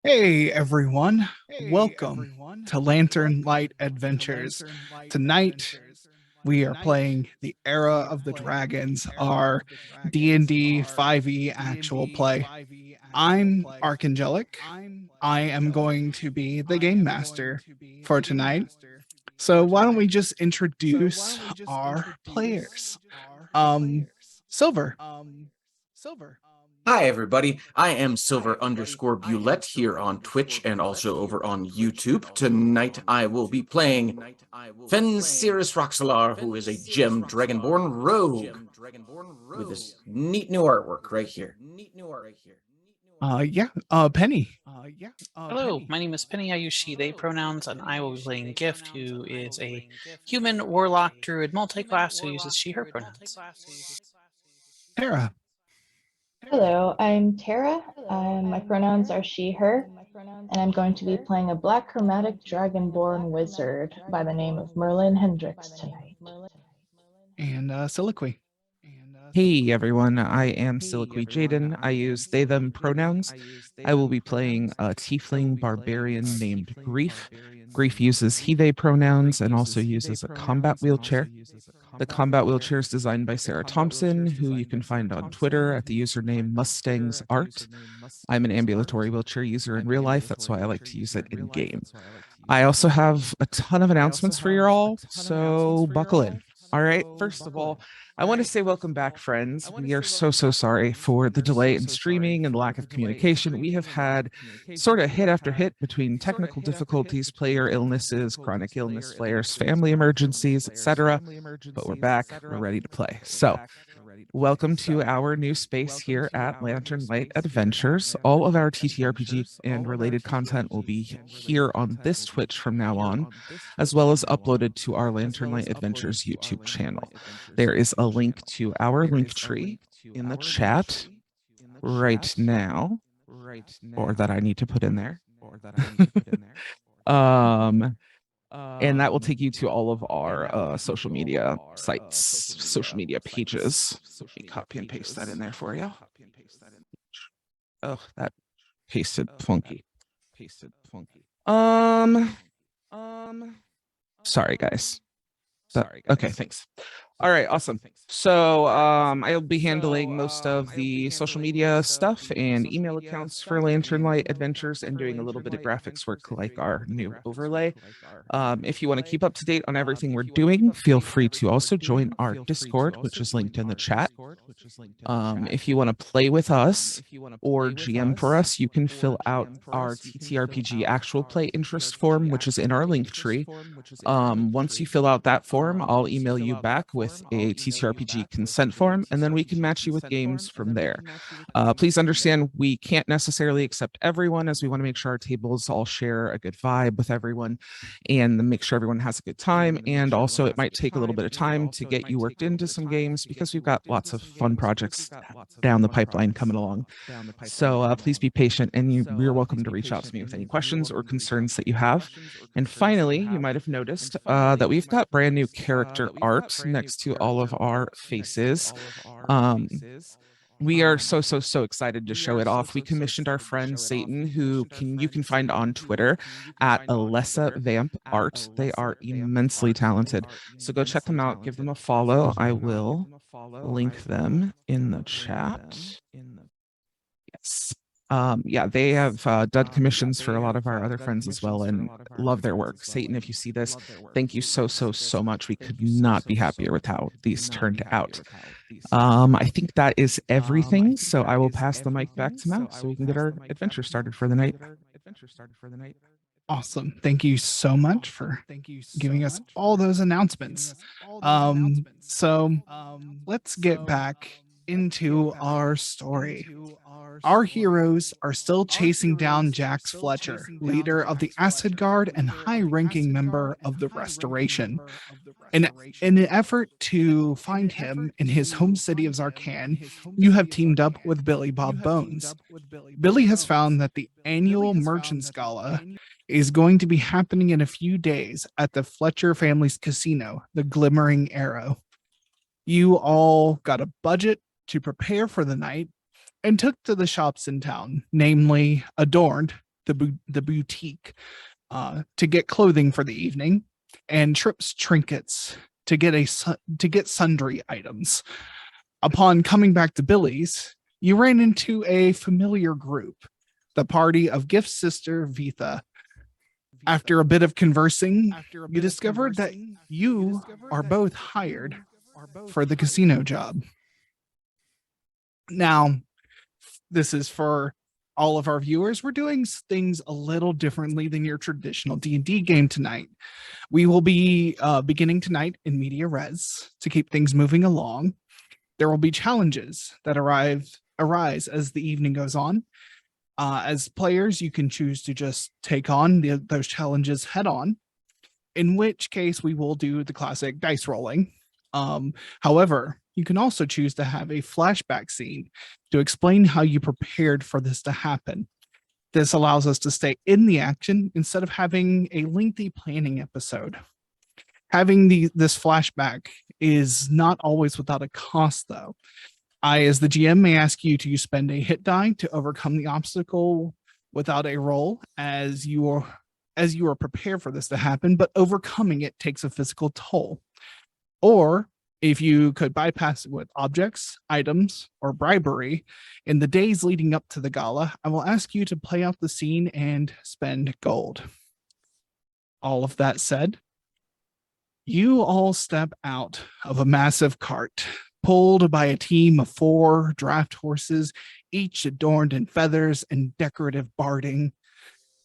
Hey everyone, welcome to Lantern Light Adventures. Tonight we are playing the Era of the Dragons, our D&D 5e actual play. I'm Archangelic. I am going to be the game master for tonight. So why don't we just introduce our players? Um Silver. Hi, everybody. I am Silver_Bulette here on Twitch and also over on YouTube. Tonight I will be playing Fensiris Roxalar, who is a gem dragonborn rogue with this neat new artwork right here. Penny. Hello, my name is Penny. I use she, they pronouns, and I will be playing Gift, who is a human warlock druid multiclass who uses she, her pronouns. Tara. Hello, I'm Tara. My pronouns are she, her, and I'm going to be playing a black chromatic dragonborn wizard by the name of Merlin Hendricks tonight. And Soliloquy. Hey everyone, I am Soliloquy Jaden. I use they, them pronouns. I will be playing a tiefling barbarian named Grief. Grief uses he, they pronouns and also uses a combat wheelchair. The combat wheelchair is designed by Sarah Thompson, who you can find on Twitter at the username Mustangs Art. I'm an ambulatory wheelchair user in real life. That's why I like to use it in game. I also have a ton of announcements for you all, so buckle in. All right, first of all, I want to say welcome back, friends. We are so sorry for the delay in streaming and lack of communication. We have had sort of hit after hit between technical difficulties, player illnesses, chronic illness flares, family emergencies, etc. But we're back, we're ready to play. So welcome to our new space here at Lantern Light Adventures. All of our TTRPG and related content will be here on this Twitch from now on, as well as uploaded to our Lantern Light Adventures YouTube channel. There is a link to our link tree in the chat right now, or that I need to put in there. And that will take you to all of our social media sites, social media pages. So let me copy and paste that in there for you. Oh, that pasted funky. Sorry, guys. Okay, thanks. All right, awesome. So I'll be handling most of the social media stuff and email accounts for Lantern Light Adventures and doing a little bit of graphics work like our new overlay. If you want to keep up to date on everything we're doing, feel free to also join our Discord, which is linked in the chat. If you want to play with us or GM for us, you can fill out our TTRPG actual play interest form, which is in our link tree. Once you fill out that form, I'll email you back with a TTRPG consent form, and then we can match you with games from there. Please understand we can't necessarily accept everyone, as we want to make sure our tables all share a good vibe with everyone and make sure everyone has a good time. And also it might take a little bit of time to get you worked into some games because we've got lots of fun projects down the pipeline coming along. So please be patient, and you're welcome to reach out to me with any questions or concerns that you have. And finally, you might have noticed that we've got brand new character art next to all of our faces. We are so excited to show it off. We commissioned our friend Satan, who you can find on Twitter at Alessa Vamp Art. They are immensely talented. So go check them out, give them a follow. I will link them in the chat. Yes. Yeah, they have done commissions for a lot of our other friends as well and love their work. Satan, if you see this, thank you so much. We could not be happier with how these turned out. I think that is everything. So I will pass the mic back to Mal so we can get our adventure started for the night. Awesome. Thank you so much for giving us all those announcements. So let's get back into our story. Our heroes are still chasing down Jax Fletcher, leader of the Acid Guard and high-ranking member of the Restoration. In an effort to find him in his home city of Zarkan, you have teamed up with Billy Bob Bones. Billy has found that the annual Merchants Gala is going to be happening in a few days at the Fletcher family's casino, the Glimmering Arrow. You all got a budget to prepare for the night and took to the shops in town, namely Adorned, the boutique to get clothing for the evening, and Trips Trinkets to get sundry items. Upon coming back to Billy's, you ran into a familiar group, the party of Gift's sister Vitha. After a bit of conversing, you discovered that you are both hired for the casino job. Now, this is for all of our viewers. We're doing things a little differently than your traditional D&D game tonight. We will be beginning tonight in media res to keep things moving along. There will be challenges that arise as the evening goes on. As players, you can choose to just take on those challenges head on, in which case we will do the classic dice rolling. However, you can also choose to have a flashback scene to explain how you prepared for this to happen. This allows us to stay in the action instead of having a lengthy planning episode. Having this flashback is not always without a cost, though. I, as the GM, may ask you to spend a hit die to overcome the obstacle without a roll, as you are prepared for this to happen, but overcoming it takes a physical toll. Or if you could bypass it with objects, items, or bribery, in the days leading up to the gala, I will ask you to play out the scene and spend gold. All of that said, you all step out of a massive cart, pulled by a team of 4 draft horses, each adorned in feathers and decorative barding.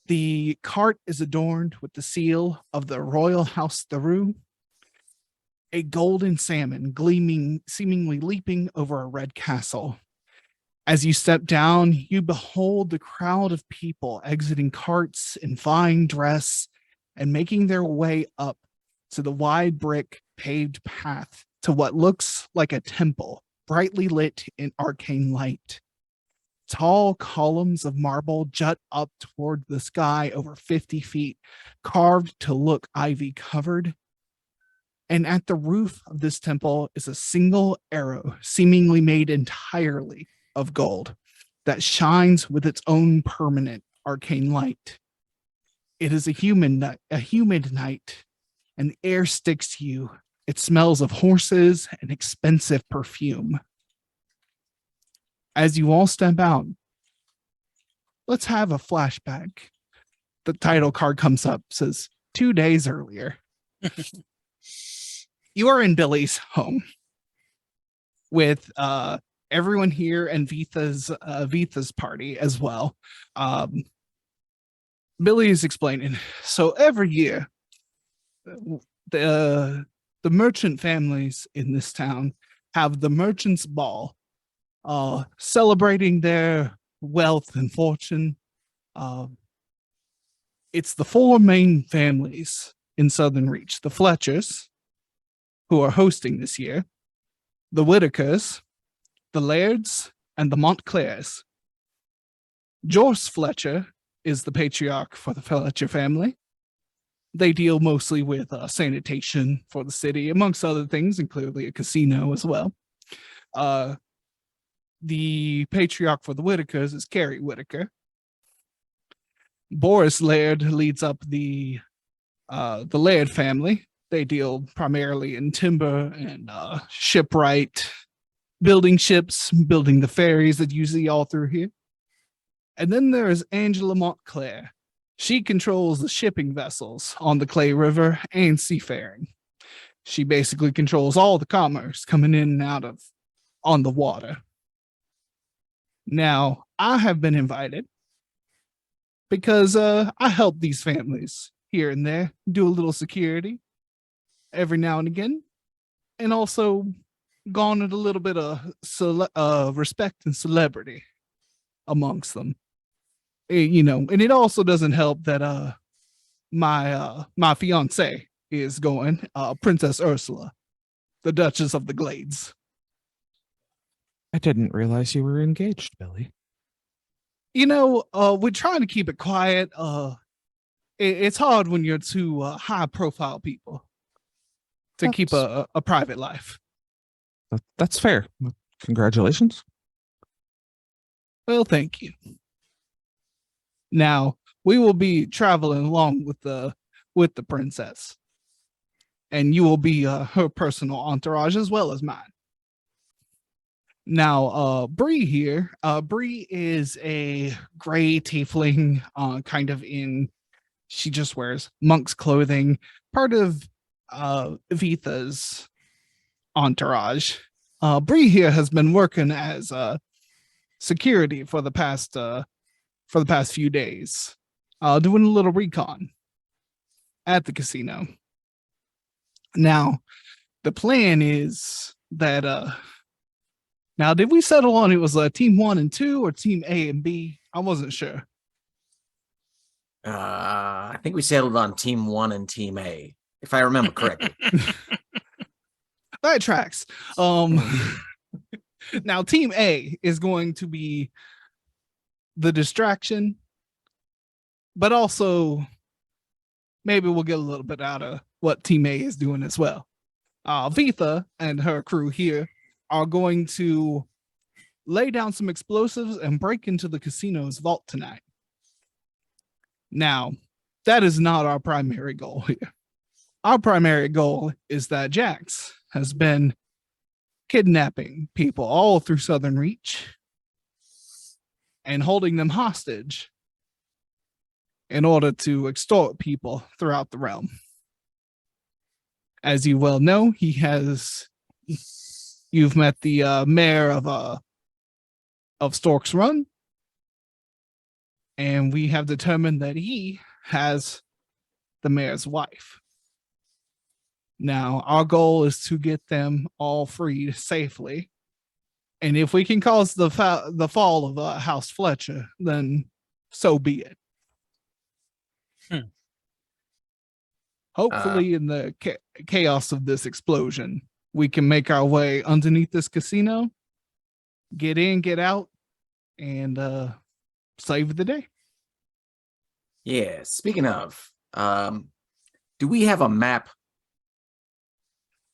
The cart is adorned with the seal of the Royal House Theroux, a golden salmon gleaming, seemingly leaping over a red castle. As you step down, you behold the crowd of people exiting carts in fine dress and making their way up to the wide brick paved path to what looks like a temple, brightly lit in arcane light. Tall columns of marble jut up toward the sky over 50 feet, carved to look ivy covered. And at the roof of this temple is a single arrow, seemingly made entirely of gold, that shines with its own permanent arcane light. It is a humid night, and the air sticks to you. It smells of horses and expensive perfume. As you all step out, let's have a flashback. The title card comes up, says 2 days earlier. You are in Billy's home with everyone here and Vitha's party as well. Billy is explaining. So every year, the merchant families in this town have the Merchants' Ball, celebrating their wealth and fortune. It's the 4 main families in Southern Reach: the Fletchers, who are hosting this year, the Whitakers, the Lairds, and the Montclairs. Jorce Fletcher is the patriarch for the Fletcher family. They deal mostly with sanitation for the city, amongst other things, including a casino as well. The patriarch for the Whitakers is Carrie Whitaker. Boris Laird leads up the Laird family. They deal primarily in timber and shipwright, building ships, building the ferries that you see all through here. And then there's Angela Montclair. She controls the shipping vessels on the Clay River and seafaring. She basically controls all the commerce coming in and out of on the water. Now, I have been invited because I help these families here and there, do a little security every now and again, and also garnered a little bit of respect and celebrity amongst them. You know, and it also doesn't help that my fiance is going, Princess Ursula, the Duchess of the Glades. I didn't realize you were engaged, Billy. You know, we're trying to keep it quiet. It's hard when you're two high profile people to keep a private life. That's fair. Congratulations. Well, thank you. Now, we will be traveling along with the princess, and you will be her personal entourage as well as mine. Now, Bree here. Bree is a gray tiefling, she just wears monk's clothing, part of Vitha's entourage. Bree here has been working as security for the past few days, doing a little recon at the casino. Now, the plan is that now, did we settle on it was team 1 and 2 or team A and B? I wasn't sure. I think we settled on team 1 and team A, if I remember correctly. That tracks. Now, team A is going to be the distraction, but also maybe we'll get a little bit out of what team A is doing as well. Vitha and her crew here are going to lay down some explosives and break into the casino's vault tonight. Now, that is not our primary goal here. Our primary goal is that Jax has been kidnapping people all through Southern Reach and holding them hostage in order to extort people throughout the realm. As you well know, you've met the mayor of Stork's Run, and we have determined that he has the mayor's wife. Now, our goal is to get them all freed safely, and if we can cause the fall of House Fletcher, then so be it. Hopefully, in the chaos of this explosion, we can make our way underneath this casino, get in, get out, and save the day. Yeah, speaking of, do we have a map?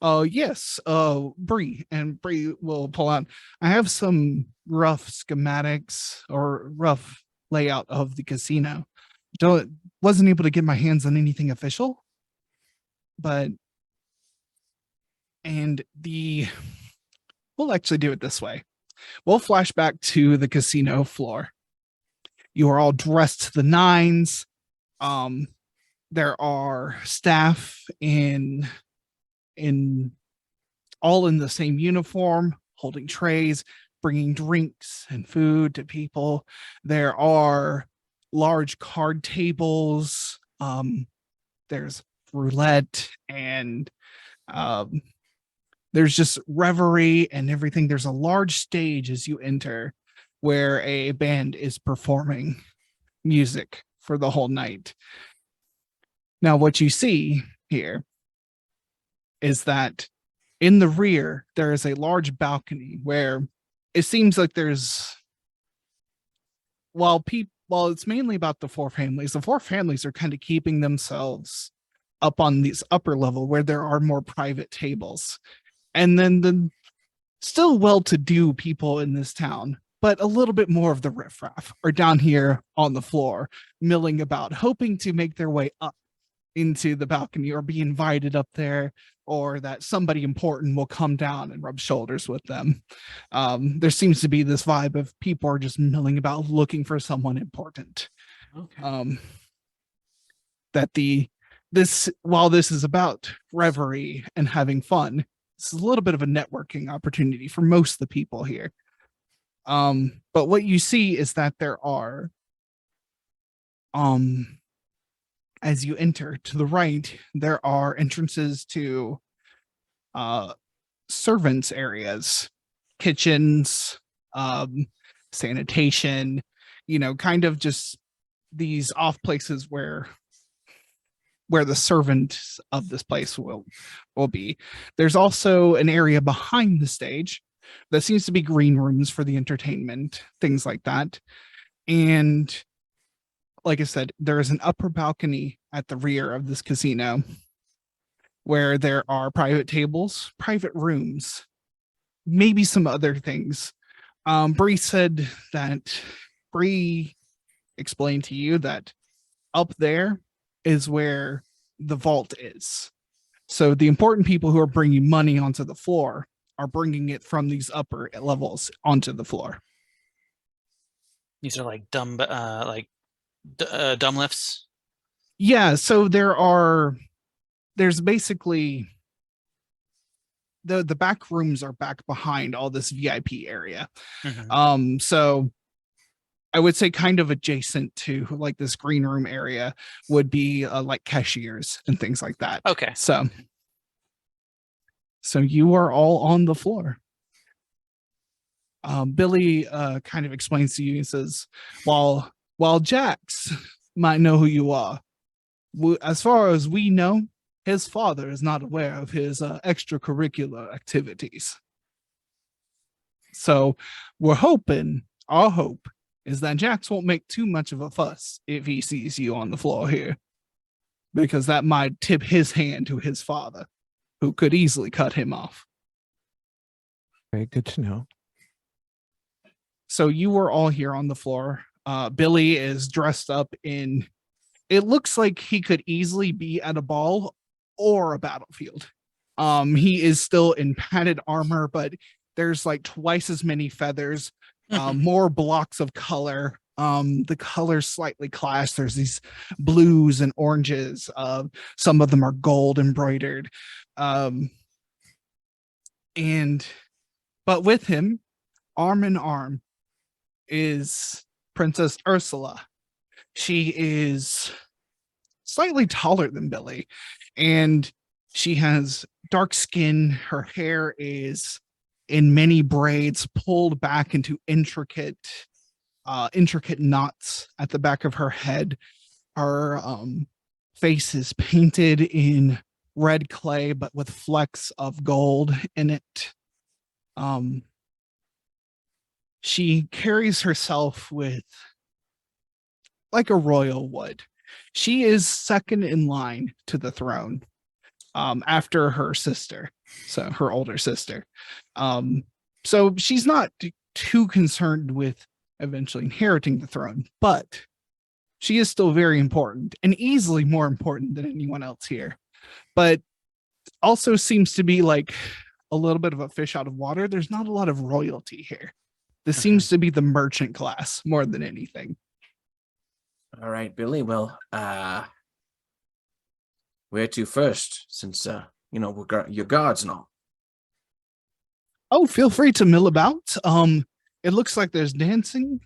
Yes, Bree will pull out. I have some rough schematics or rough layout of the casino. Wasn't able to get my hands on anything official, but we'll actually do it this way. We'll flash back to the casino floor. You are all dressed to the nines. There are staff all in the same uniform, holding trays, bringing drinks and food to people. There are large card tables. There's roulette, and there's just revelry and everything. There's a large stage as you enter where a band is performing music for the whole night. Now, what you see here is that in the rear, there is a large balcony where it seems like while it's mainly about the four families are kind of keeping themselves up on this upper level where there are more private tables. And then the still well-to-do people in this town, but a little bit more of the riffraff, are down here on the floor, milling about, hoping to make their way up into the balcony or be invited up there, or that somebody important will come down and rub shoulders with them. There seems to be this vibe of people are just milling about looking for someone important. Okay. While this is about revelry and having fun, it's a little bit of a networking opportunity for most of the people here. But what you see is that there are, as you enter to the right, there are entrances to servants areas, kitchens, sanitation, kind of just these off places where the servants of this place will be. There's also an area behind the stage that seems to be green rooms for the entertainment, things like that. And like I said, there is an upper balcony at the rear of this casino where there are private tables, private rooms, maybe some other things. Bree explained to you that up there is where the vault is. So the important people who are bringing money onto the floor are bringing it from these upper levels onto the floor. These are like dumb lifts. Yeah, so there's basically the back rooms are back behind all this VIP area. Mhm. So I would say kind of adjacent to like this green room area would be like cashiers and things like that. Okay. So you are all on the floor. Billy kind of explains to you. He says, while Jax might know who you are, as far as we know, his father is not aware of his extracurricular activities. So we're hoping, our hope is that Jax won't make too much of a fuss if he sees you on the floor here, because that might tip his hand to his father, who could easily cut him off. Very good to know. So you were all here on the floor. Billy is dressed up in, it looks like he could easily be at a ball or a battlefield. He is still in padded armor, but there's like twice as many feathers, more blocks of color. The colors slightly clash. There's these blues and oranges. Some of them are gold embroidered. But with him, arm in arm, is Princess Ursula. She is slightly taller than Billy, and she has dark skin. Her hair is in many braids pulled back into intricate knots at the back of her head. Her face is painted in red clay, but with flecks of gold in it. She carries herself with like a royal would. She is second in line to the throne, after her sister, so her older sister. So she's not too concerned with eventually inheriting the throne, but she is still very important and easily more important than anyone else here. But also seems to be like a little bit of a fish out of water. There's not a lot of royalty here. This seems to be the merchant class more than anything. All right, Billy. Well, where to first? Since we're your guards and all. Oh, feel free to mill about. It looks like there's dancing.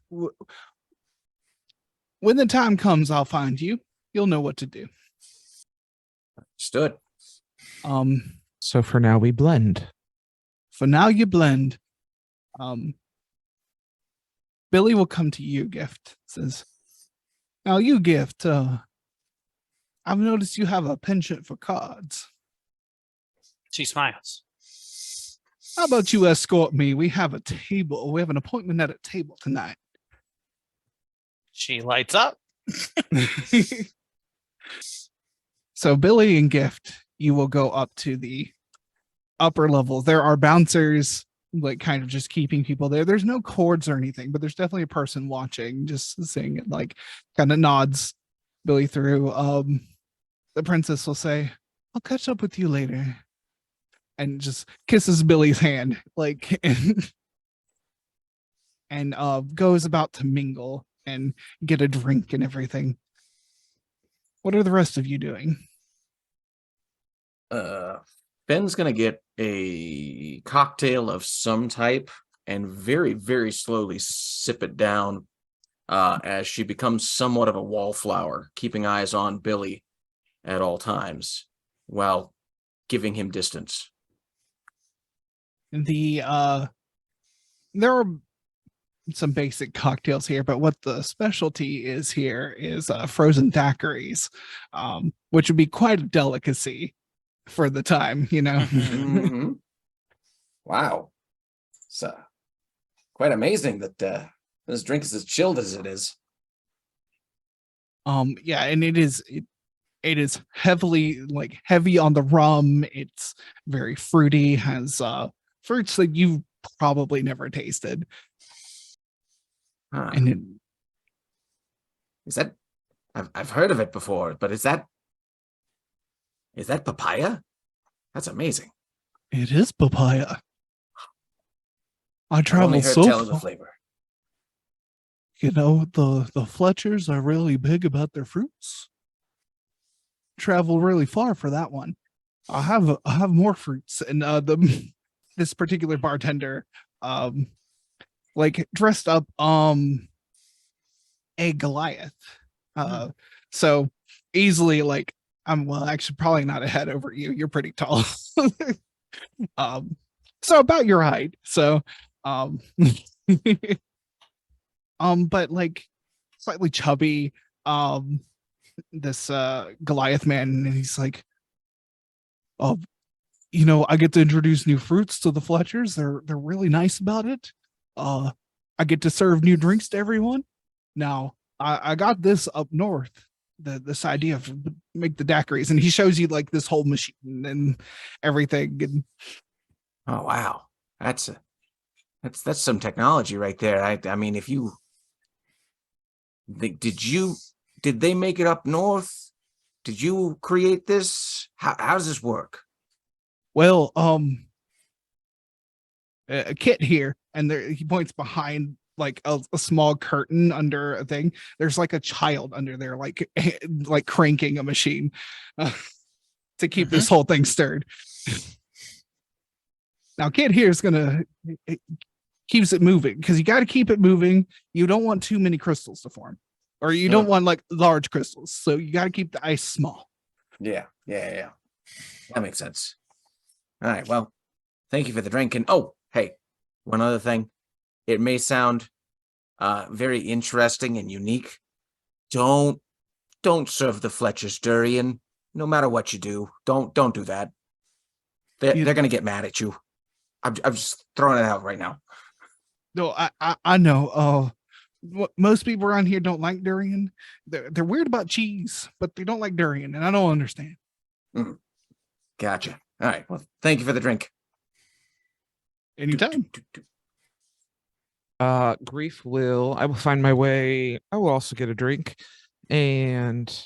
When the time comes, I'll find you. You'll know what to do. Stood. So for now, we blend. For now, you blend. Billy will come to you, Gift. Says, now you, Gift, I've noticed you have a penchant for cards. She smiles. How about you escort me? We have a table. We have an appointment at a table tonight. She lights up. So Billy and Gift, you will go up to the upper level. There are bouncers, like kind of just keeping people there. There's no cords or anything, but there's definitely a person watching, just seeing it, like kind of nods Billy through. The princess will say, I'll catch up with you later. And just kisses Billy's hand, like, and goes about to mingle and get a drink and everything. What are the rest of you doing? Ben's gonna get a cocktail of some type and very, very slowly sip it down as she becomes somewhat of a wallflower, keeping eyes on Billy at all times while giving him distance. There are some basic cocktails here, but what the specialty is here is frozen daiquiris, which would be quite a delicacy for the time, Mm-hmm. Wow. It's quite amazing that this drink is as chilled as it is. Yeah, and it is heavily heavy on the rum. It's very fruity, has fruits that you've probably never tasted. Huh. And Is that I've heard of it before, but is that papaya? That's amazing. It is papaya. I I've only travel heard so tell of the far. flavor. You know, the Fletchers are really big about their fruits. Travel really far for that one. I have more fruits, and this particular bartender, um, like dressed up a Goliath. So easily like I'm well, actually probably not a head over you. You're pretty tall. So about your height. So um but like slightly chubby, this Goliath man, and he's like, oh, you know, I get to introduce new fruits to the Fletchers. They're really nice about it. I get to serve new drinks to everyone. Now, I got this up north, this idea of make the daiquiris, and he shows you like this whole machine and everything. And Oh wow, that's some technology right there. I mean, if you did they make it up north? Did you create this? How does this work? well, a kit here, and there he points behind like a small curtain under a thing. There's like a child under there, like like cranking a machine to keep this whole thing stirred. Now, kid here is gonna it keeps it moving because you got to keep it moving. You don't want too many crystals to form, or you don't want like large crystals. So you got to keep the ice small. Yeah. That makes sense. All right. Well, thank you for the drink. And oh, hey, one other thing. It may sound very interesting and unique. Don't serve the Fletchers durian. No matter what you do, don't do that. They're gonna get mad at you. I'm just throwing it out right now. No, I know. Most people around here don't like durian. They're weird about cheese, but they don't like durian, and I don't understand. Gotcha. All right. Well, thank you for the drink. Anytime. I will find my way. I will also get a drink, and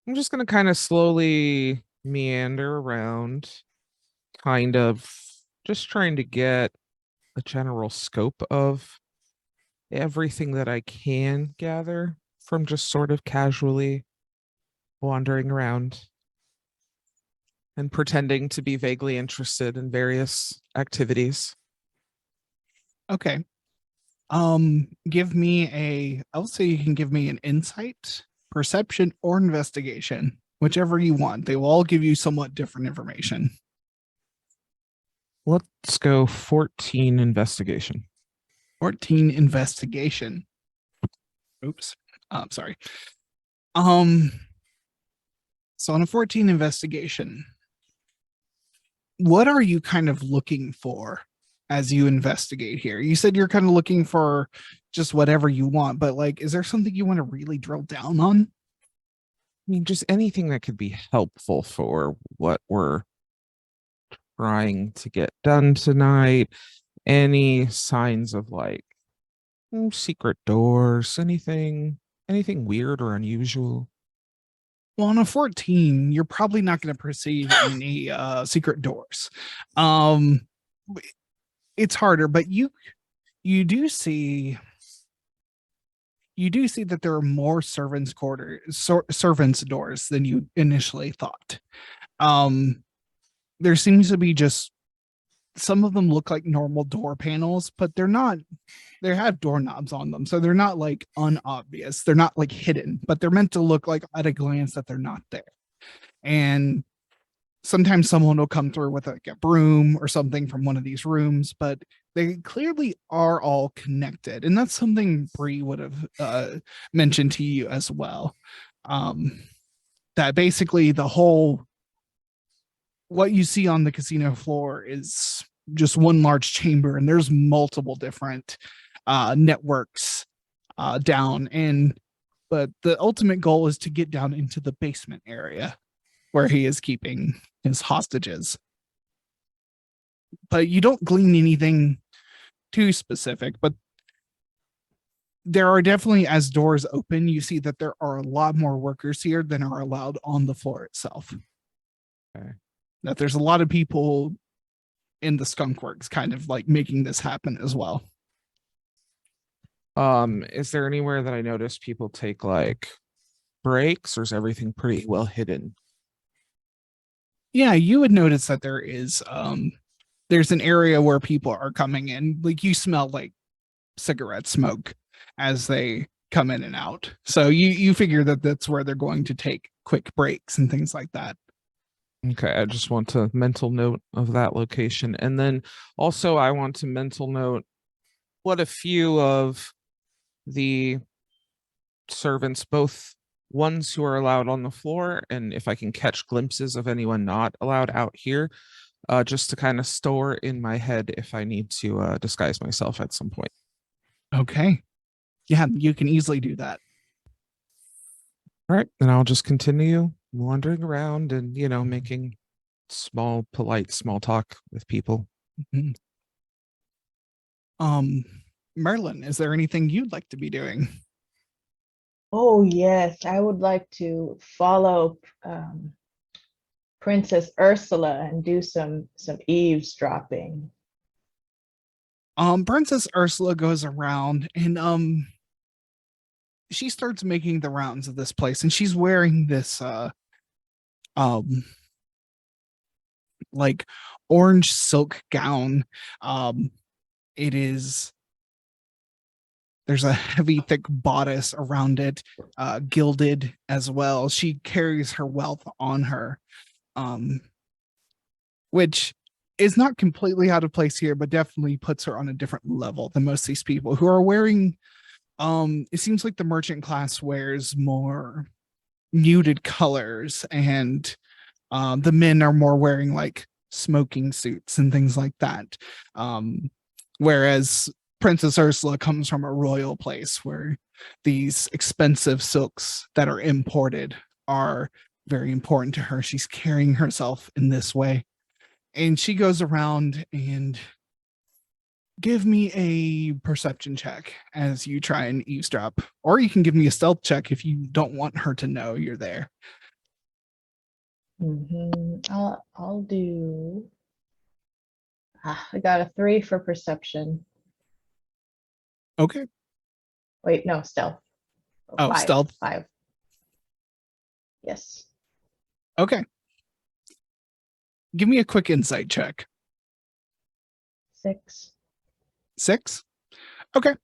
I'm just gonna kind of slowly meander around, kind of just trying to get a general scope of everything that I can gather from just sort of casually wandering around and pretending to be vaguely interested in various activities. Okay. Give me I'll say you can give me an insight, perception, or investigation, whichever you want. They will all give you somewhat different information. Let's go 14 investigation. 14 investigation. Oops. I'm sorry. So on a 14 investigation, what are you kind of looking for as you investigate here? You said you're kind of looking for just whatever you want, but like, is there something you want to really drill down on? I mean, just anything that could be helpful for what we're trying to get done tonight. Any signs of like secret doors, anything weird or unusual? Well, on a 14, you're probably not going to perceive any secret doors. It's harder, but you do see that there are more servants' doors than you initially thought. There seems to be just some of them look like normal door panels, but they're not. They have doorknobs on them, so they're not like unobvious. They're not like hidden, but they're meant to look like at a glance that they're not there. And sometimes someone will come through with like a broom or something from one of these rooms, but they clearly are all connected. And that's something Bree would have mentioned to you as well. That basically what you see on the casino floor is just one large chamber, and there's multiple different networks down. But the ultimate goal is to get down into the basement area where he is keeping his hostages. But you don't glean anything too specific, but there are definitely, as doors open, you see that there are a lot more workers here than are allowed on the floor itself. Okay. That there's a lot of people in the skunk works kind of like making this happen as well. Is there anywhere that I notice people take like breaks, or is everything pretty well hidden? Yeah, you would notice that there's an area where people are coming in. Like you smell like cigarette smoke as they come in and out. So you figure that that's where they're going to take quick breaks and things like that. Okay, I just want to mental note of that location. And then also I want to mental note what a few of the servants, both ones who are allowed on the floor, and if I can catch glimpses of anyone not allowed out here, just to kind of store in my head if I need to disguise myself at some point. Okay. Yeah, you can easily do that. All right, then I'll just continue wandering around and, making small, polite small talk with people. Mhm. Merlin, is there anything you'd like to be doing? Oh, yes, I would like to follow Princess Ursula and do some eavesdropping. Princess Ursula goes around and she starts making the rounds of this place, and she's wearing this like orange silk gown. It is There's a heavy, thick bodice around it, gilded as well. She carries her wealth on her, which is not completely out of place here, but definitely puts her on a different level than most of these people who are wearing. It seems like the merchant class wears more muted colors, and the men are more wearing like smoking suits and things like that. Whereas Princess Ursula comes from a royal place where these expensive silks that are imported are very important to her. She's carrying herself in this way. And she goes around and give me a perception check as you try and eavesdrop, or you can give me a stealth check if you don't want her to know you're there. I'll do. I got a 3 for perception. Okay. Wait, no, stealth. Oh, 5, stealth. 5. Yes. Okay. Give me a quick insight check. 6. 6. Okay.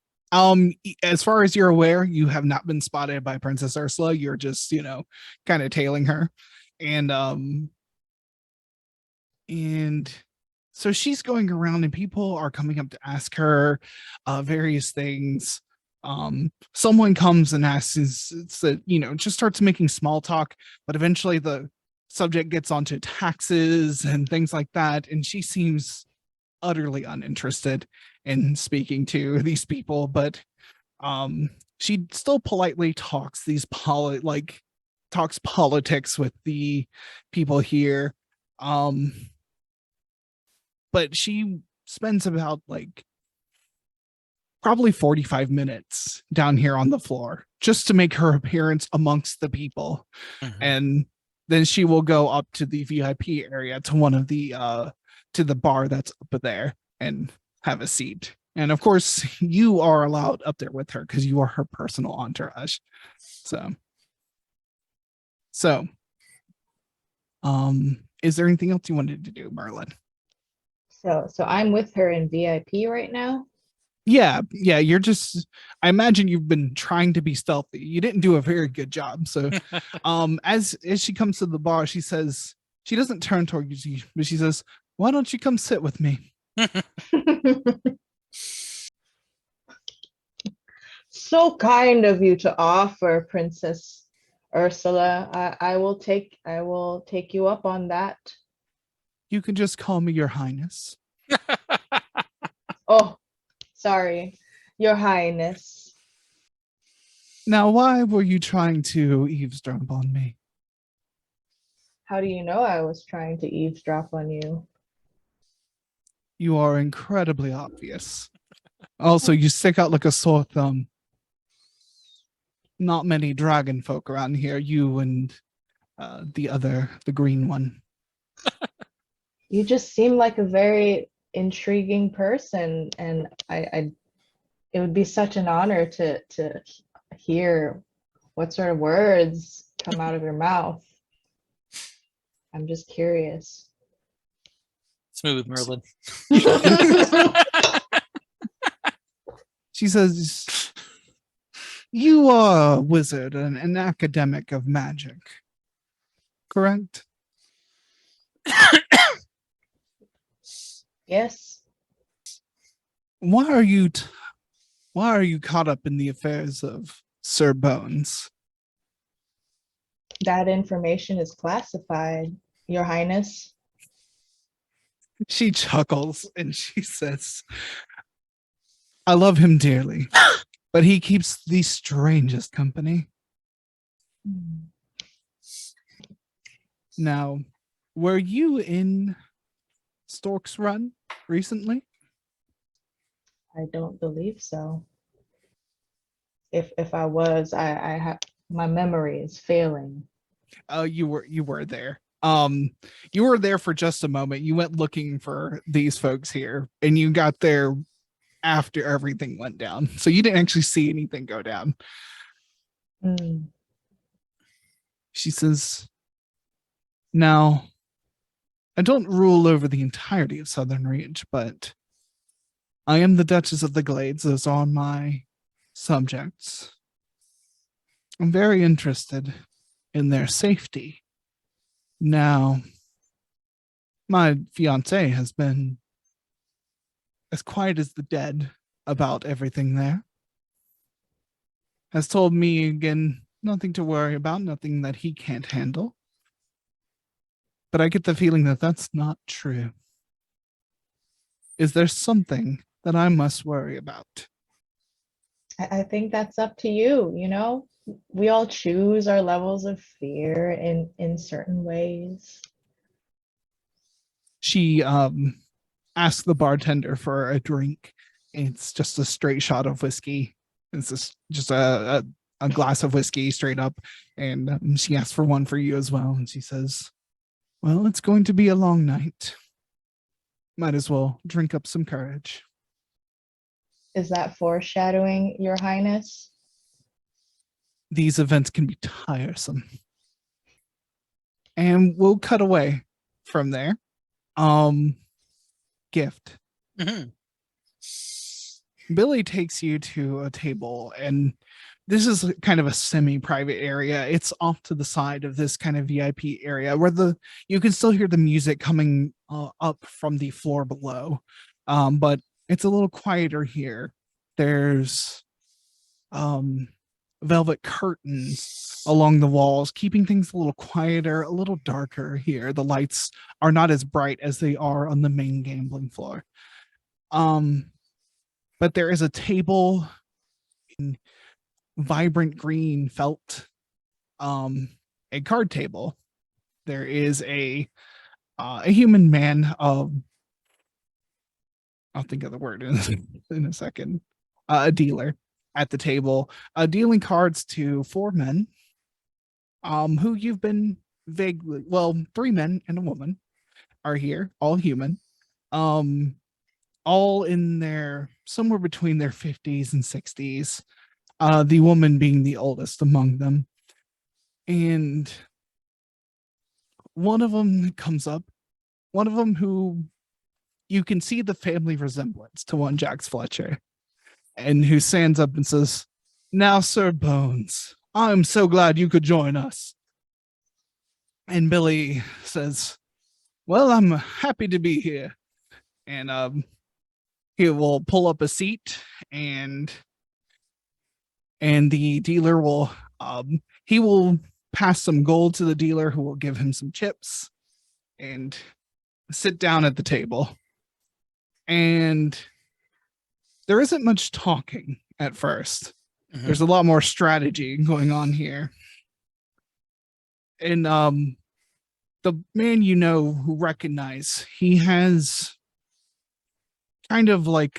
As far as you're aware, you have not been spotted by Princess Ursula. You're just, kind of tailing her. And so she's going around and people are coming up to ask her various things. Someone comes and asks, just starts making small talk, but eventually the subject gets onto taxes and things like that. And she seems utterly uninterested in speaking to these people, but she still politely talks talks politics with the people here. But she spends about probably 45 minutes down here on the floor just to make her appearance amongst the people. Mhm. And then she will go up to the VIP area to one of the to the bar that's up there and have a seat. And of course, you are allowed up there with her because you are her personal entourage. So, is there anything else you wanted to do, Merlin? So I'm with her in VIP right now. Yeah, you're just, I imagine you've been trying to be stealthy. You didn't do a very good job. So as she comes to the bar, she says, she doesn't turn towards you, but she says, "Why don't you come sit with me?" So kind of you to offer, Princess Ursula. I will take you up on that. You can just call me Your Highness. Oh, sorry, Your Highness. Now, why were you trying to eavesdrop on me? How do you know I was trying to eavesdrop on you? You are incredibly obvious. Also, you stick out like a sore thumb. not many dragon folk around here. You and the green one. You just seem like a very intriguing person, and it would be such an honor to hear what sort of words come out of your mouth. I'm just curious. Smooth, Merlin. She says, "You are a wizard and an academic of magic, correct?" Yes. Why are you caught up in the affairs of Sir Bones? That information is classified, Your Highness. She chuckles and she says, "I love him dearly, but he keeps the strangest company." Now, were you in Stork's Run recently? I don't believe so. If I was, I have, my memory is failing. You were there. You were there for just a moment. You went looking for these folks here, and you got there after everything went down. So you didn't actually see anything go down. Mm. She says, "Now, I don't rule over the entirety of Southern Reach, but I am the Duchess of the Glades. Those are my subjects. I'm very interested in their safety. Now, my fiance has been as quiet as the dead about everything there. Has told me again, nothing to worry about, nothing that he can't handle. But I get the feeling that that's not true. Is there something that I must worry about?" I think that's up to you, you know? We all choose our levels of fear in certain ways. She asked the bartender for a drink. It's just a straight shot of whiskey. It's just a glass of whiskey straight up. And she asked for one for you as well. And she says, "Well, it's going to be a long night. Might as well drink up some courage." Is that foreshadowing, Your Highness? These events can be tiresome. And we'll cut away from there. Gift. Mhm. Billy takes you to a table, and this is kind of a semi-private area. It's off to the side of this kind of VIP area where you can still hear the music coming up from the floor below, but it's a little quieter here. There's velvet curtains along the walls, keeping things a little quieter, a little darker here. The lights are not as bright as they are on the main gambling floor. But there is a table in vibrant green felt, a card table. There is a human man. I'll think of the word in a second. A dealer at the table, dealing cards to 4 men, who you've been vaguely, well, 3 men and a woman are here, all human, all in their somewhere between their 50s and 60s. The woman being the oldest among them. And one of them comes up, one of them who you can see the family resemblance to one Jax Fletcher, and who stands up and says, "Now, Sir Bones, I'm so glad you could join us." And Billy says, "Well, I'm happy to be here." And he will pull up a seat, and the dealer will he will pass some gold to the dealer, who will give him some chips and sit down at the table. And there isn't much talking at first. Mhm. There's a lot more strategy going on here. And the man who recognize, he has kind of like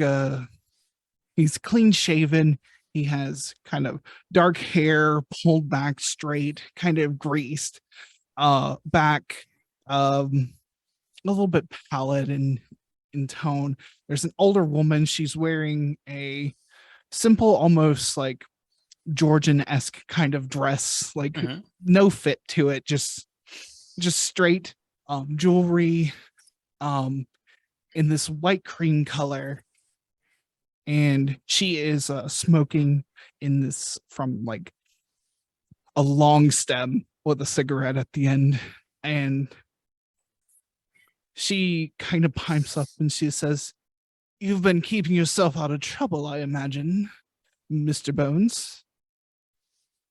he's clean shaven. He has kind of dark hair pulled back straight, kind of greased, back, a little bit pallid in tone. There's an older woman. She's wearing a simple, almost like Georgian-esque kind of dress, like Mhm. no fit to it, just straight jewelry in this white cream color. And she is smoking in this from like a long stem with a cigarette at the end. And she kind of pipes up and she says, "You've been keeping yourself out of trouble, I imagine, Mr. Bones."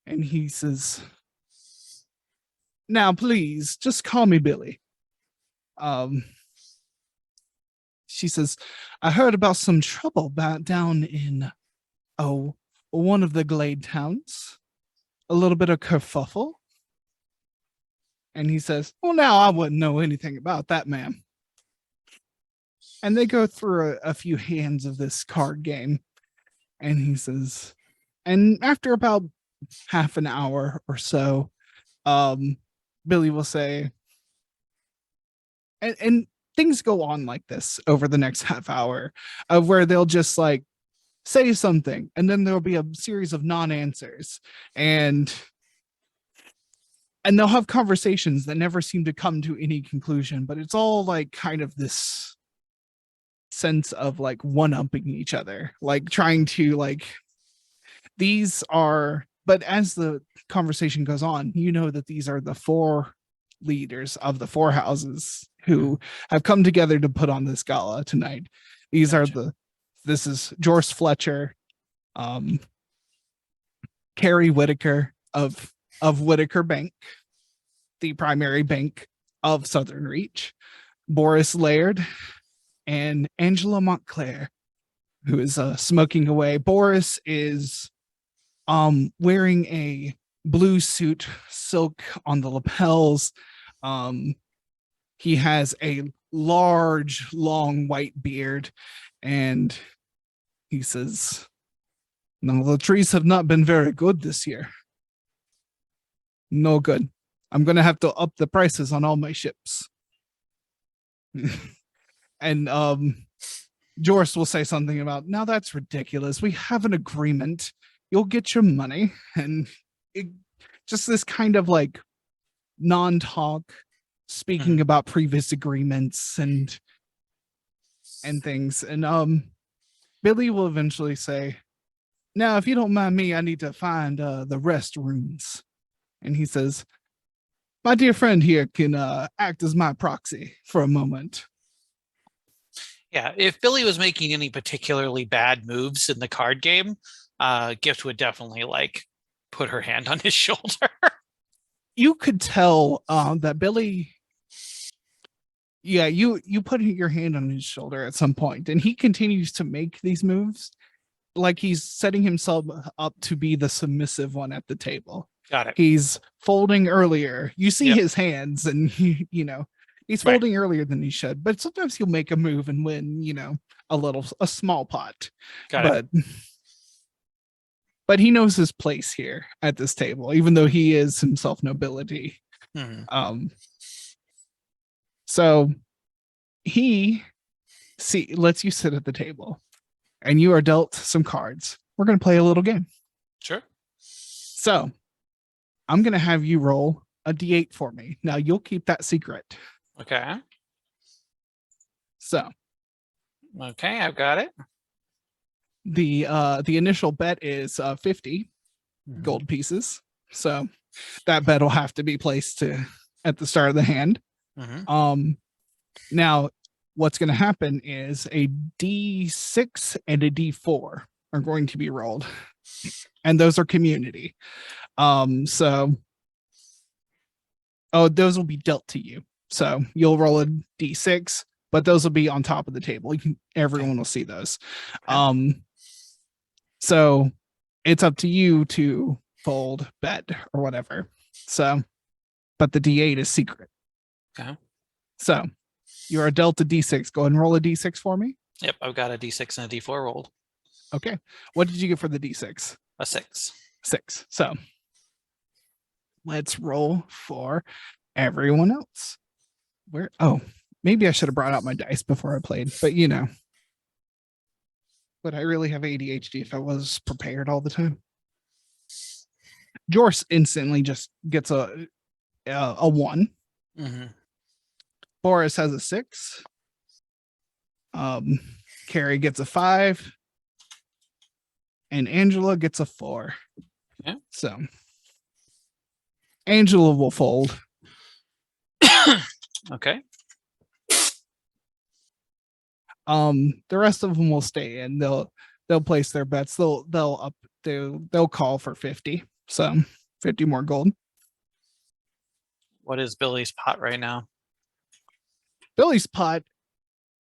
And he says, "Now, please, just call me Billy." She says, "I heard about some trouble down in, one of the Glade towns. A little bit of kerfuffle." And he says, "Well, now I wouldn't know anything about that, ma'am." And they go through a few hands of this card game. And he says, and after about half an hour or so, Billy will say, and things go on like this over the next half hour, of where they'll just like say something and then there'll be a series of non-answers, and they'll have conversations that never seem to come to any conclusion, but it's all like kind of this sense of like one-upping each other, like trying to like, these are, but as the conversation goes on, you know that these are the four leaders of the four houses who have come together to put on this gala tonight. These are this is Jorce Fletcher, Carrie Whitaker of Whitaker Bank, the primary bank of Southern Reach, Boris Laird, and Angela Montclair, who is smoking away. Boris is wearing a blue suit, silk on the lapels. He has a large, long white beard, and he says, "No, the trees have not been very good this year. No good. I'm going to have to up the prices on all my ships." And Jorce will say something about, "Now that's ridiculous. We have an agreement. You'll get your money." And just this kind of like non-talk, speaking about previous agreements and things. And Billy will eventually say, "Now, if you don't mind me, I need to find the rest rooms." And he says, "My dear friend here can act as my proxy for a moment." Yeah, if Billy was making any particularly bad moves in the card game, Gift would definitely like put her hand on his shoulder. You could tell that Billy, yeah, you put your hand on his shoulder at some point, and he continues to make these moves like he's setting himself up to be the submissive one at the table. Got it. He's folding earlier. You see Yep. his hands, and you know he's Right. folding earlier than he should. But sometimes he'll make a move and win, a small pot. Got it. But he knows his place here at this table, even though he is himself nobility. Mhm. So he lets you sit at the table, and you are dealt some cards. We're going to play a little game. Sure. So I'm going to have you roll a D8 for me. Now you'll keep that secret. Okay. So Okay, I've got it. the initial bet is 50 gold pieces. So that bet will have to be placed at the start of the hand. Mhm. Now what's going to happen is a D6 and a D4 are going to be rolled, and those are community. So those will be dealt to you. So you'll roll a D6, but those will be on top of the table. Everyone will see those. Okay. So it's up to you to fold, bet, or whatever. So, but the D8 is secret. Okay. So you are dealt a D6. Go ahead and roll a D6 for me. Yep, I've got a D6 and a D4 rolled. Okay. What did you get for the D6? A 6. 6. So let's roll for everyone else. Where? Oh, maybe I should have brought out my dice before I played, but you know. Would I really have ADHD if I was prepared all the time? Jorce instantly just gets a 1. Mm-hmm. Boris has a 6. Carrie gets a 5. And Angela gets a 4. Yeah. So Angela will fold. Okay. The rest of them will stay in. They'll place their bets. They'll call for 50. So 50 more gold. What is Billy's pot right now? Billy's pot,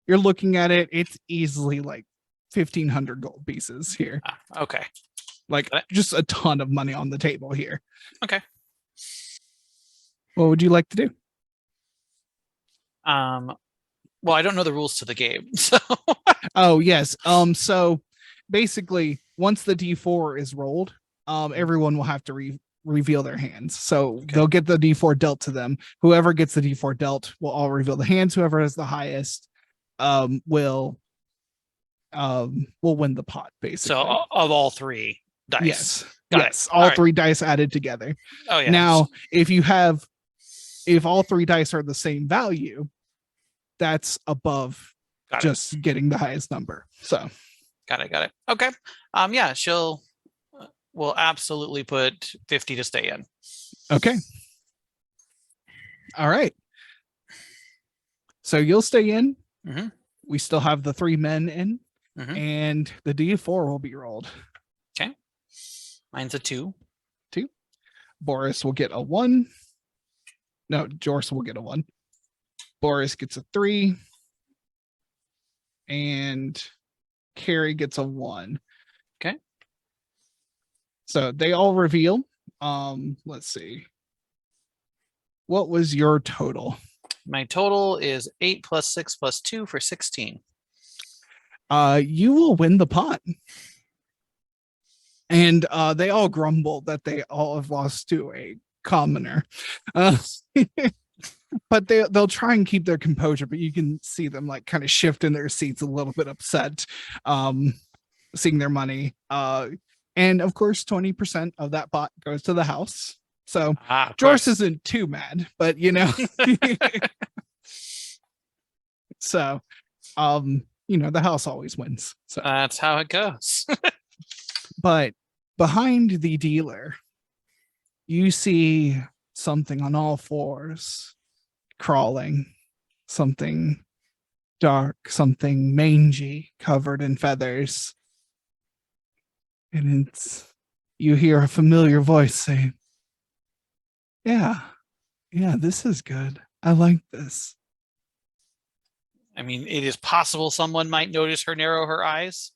you're looking at it, it's easily like 1,500 gold pieces here. Okay. Like Got it. just a ton of money on the table here. Okay. What would you like to do? Well, I don't know the rules to the game, so Oh, yes. So basically, once the D4 is rolled, everyone will have to reveal their hands. So they'll get the D4 dealt to them. Whoever gets the D4 dealt will all reveal the hands. Whoever has the highest will win the pot, basically. so of all 3 dice. Yes. Got it. Yes. All All right. 3 dice added together. Oh yeah. Now, if all 3 dice are the same value, that's above Got it. just getting the highest number. So Got it. Okay. Yeah, we'll absolutely put 50 to stay in. okay. All right. So you'll stay in. Mhm. We still have the 3 men in, Mhm. and the D4 will be rolled. Okay. Mine's a 2. Boris will get a 1. No, Jorce will get a 1. Boris gets a 3. And Carrie gets a 1. Okay. So they all reveal. Let's see. What was your total? My total is 8 plus 6 plus 2 for 16. You will win the pot. And they all grumble that they all have lost to a commoner. But they'll try and keep their composure, but you can see them like kind of shift in their seats a little bit upset, seeing their money. And of course, 20% of that pot goes to the house. So Of Jorce course. isn't too mad, but you know. So the house always wins. So That's how it goes. but behind the dealer, you see something on all fours crawling, something dark, something mangy, covered in feathers. And you hear a familiar voice saying, yeah, this is good. I like this. I mean, it is possible someone might notice her narrow her eyes.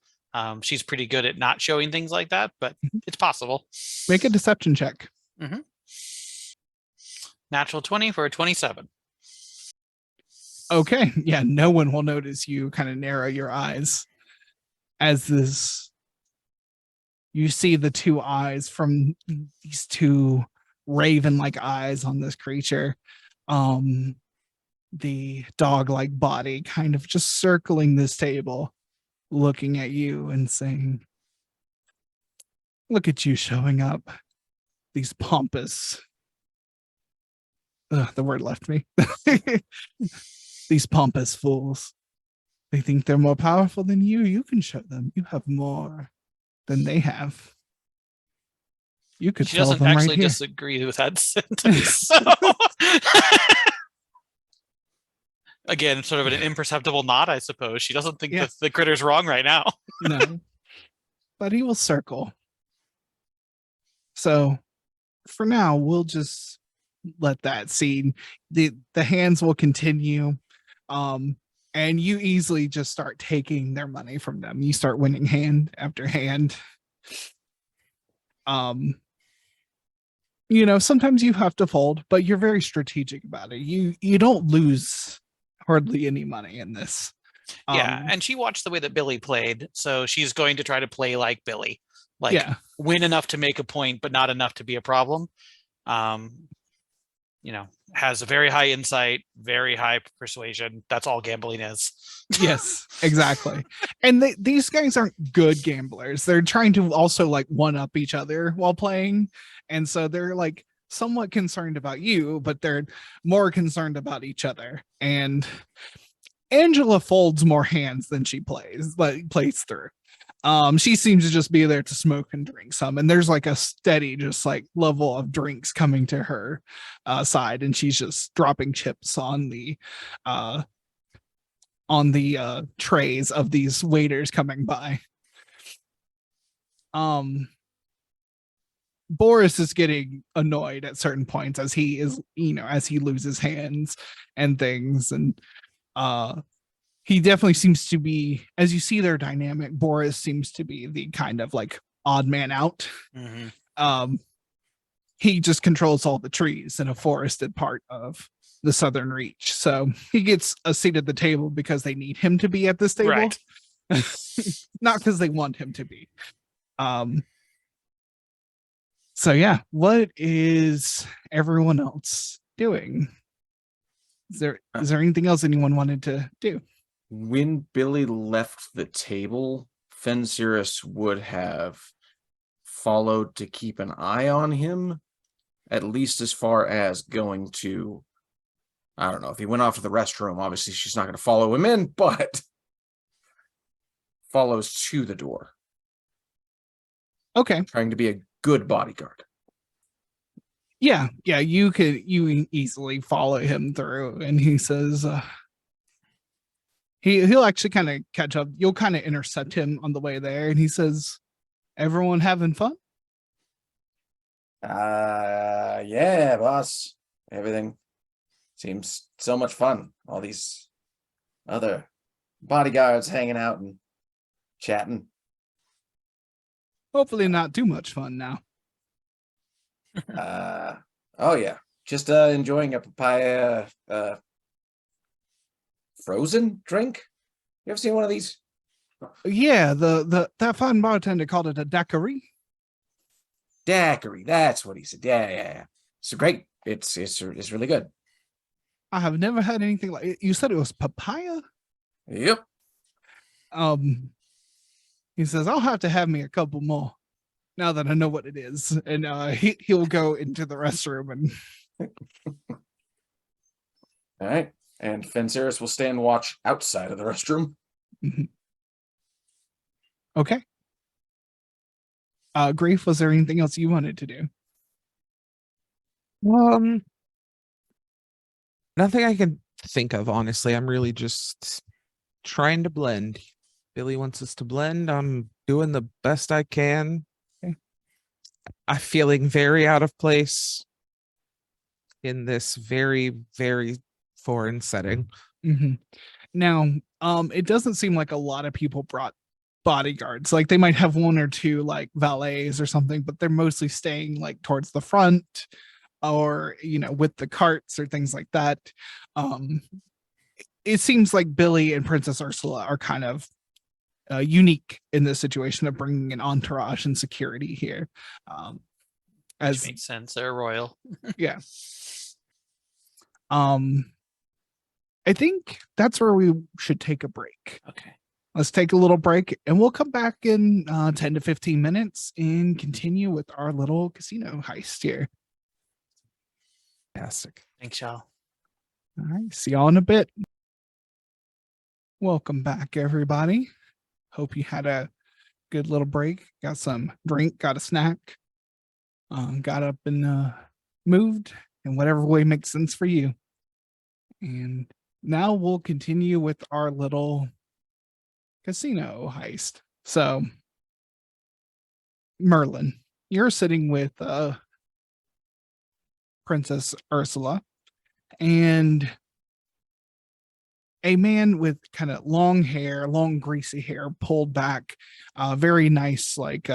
She's pretty good at not showing things like that, but it's possible. Make a deception check. Natural 20 for a 27. Okay. Yeah, no one will notice you kind of narrow your eyes as you see the 2 eyes from these 2 raven-like eyes on this creature. The dog-like body kind of just circling this table, looking at you and saying, look at you showing up. These pompous. The word left me. These pompous fools. They think they're more powerful than you. You can show them. You have more than they have. You could She tell doesn't them actually right here. disagree with that sentence. So. Again, sort of an imperceptible nod, I suppose. She doesn't think Yeah. that the critter's wrong right now. No. But he will circle. So for now, we'll just let that scene. The hands will continue. And you easily just start taking their money from them. You start winning hand after hand. Sometimes you have to fold, but you're very strategic about it. You don't lose hardly any money in this. Yeah, Um, and she watched the way that Billy played, so she's going to try to play like Billy, like yeah, win enough to make a point, but not enough to be a problem. Um, you know, has a very high insight, very high persuasion. That's all gambling is. yes, exactly. And these guys aren't good gamblers. They're trying to also like one up each other while playing, and so they're like somewhat concerned about you, but they're more concerned about each other. And Angela folds more hands than she plays through. She seems to just be there to smoke and drink some, and there's like a steady just like level of drinks coming to her side, and she's just dropping chips uh on the trays of these waiters coming by. Boris is getting annoyed at certain points as he is, as he loses hands and things, and he definitely seems to be, as you see their dynamic, Boris seems to be the kind of like odd man out. Mhm. He just controls all the trees in a forested part of the Southern Reach. So he gets a seat at the table because they need him to be at this table. Right. Not because they want him to be. So yeah, what is everyone else doing? Is there anything else anyone wanted to do? When Billy left the table, Fencerus would have followed to keep an eye on him, at least as far as going to, I don't know, if he went off to the restroom, obviously she's not going to follow him in, but follows to the door, Okay. trying to be a good bodyguard. Yeah, you easily follow him through, and he says he'll actually kind of catch up. You'll kind of intercept him on the way there, and he says, "Everyone having fun?" Yeah, boss. Everything seems so much fun. All these other bodyguards hanging out and chatting. Hopefully, not too much fun now. Oh yeah, just enjoying a papaya frozen drink. You ever seen one of these? Yeah, that fine bartender called it a daiquiri. Daiquiri, that's what he said. Yeah. It's great. It's really good. I have never had anything like it. You said it was papaya. Yep. He says, "I'll have to have me a couple more now that I know what it is," and he'll go into the restroom and. All right. And Fencerus will stand watch outside of the restroom. Okay. Grief, was there anything else you wanted to do? Nothing I can think of, honestly. I'm really just trying to blend. Billy wants us to blend. I'm doing the best I can. Okay. I'm feeling very out of place in this very, very foreign setting. Now, it doesn't seem like a lot of people brought bodyguards. Like they might have one or two like valets or something, but they're mostly staying like towards the front or with the carts or things like that. It seems like Billy and Princess Ursula are kind of unique in this situation of bringing an entourage and security here. Which makes sense. They're royal. Yeah. I think that's where we should take a break. Okay. Let's take a little break and we'll come back in 10 to 15 minutes and continue with our little casino heist here. Fantastic. Thanks, y'all. All right. See y'all in a bit. Welcome back, everybody. Hope you had a good little break. Got some drink, got a snack, got up and moved in whatever way makes sense for you. And now we'll continue with our little casino heist. So, Merlin, you're sitting with Princess Ursula and a man with kind of long hair, long greasy hair pulled back, very nice, like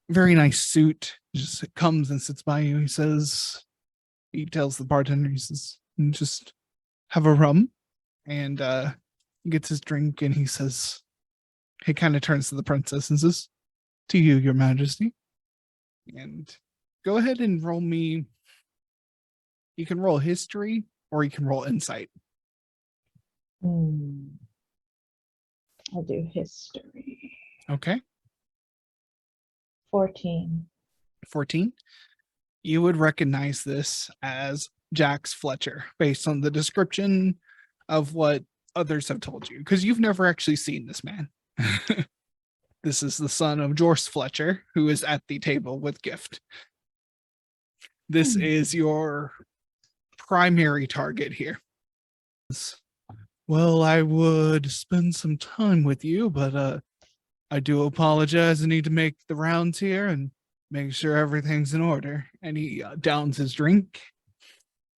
very nice suit, just comes and sits by you. He tells the bartender, he says, "Just have a rum." And he gets his drink and he says, he kind of turns to the princess and says, "To you, your majesty." And go ahead and roll me. You can roll history or you can roll insight. I'll do history. Okay. 14. 14. You would recognize this as Jax Fletcher based on the description of what others have told you, because you've never actually seen this man. This is the son of Jorce Fletcher, who is at the table with Gift. This is your primary target here. Well, I would spend some time with you, but I do apologize. I need to make the rounds here and make sure everything's in order. And he downs his drink,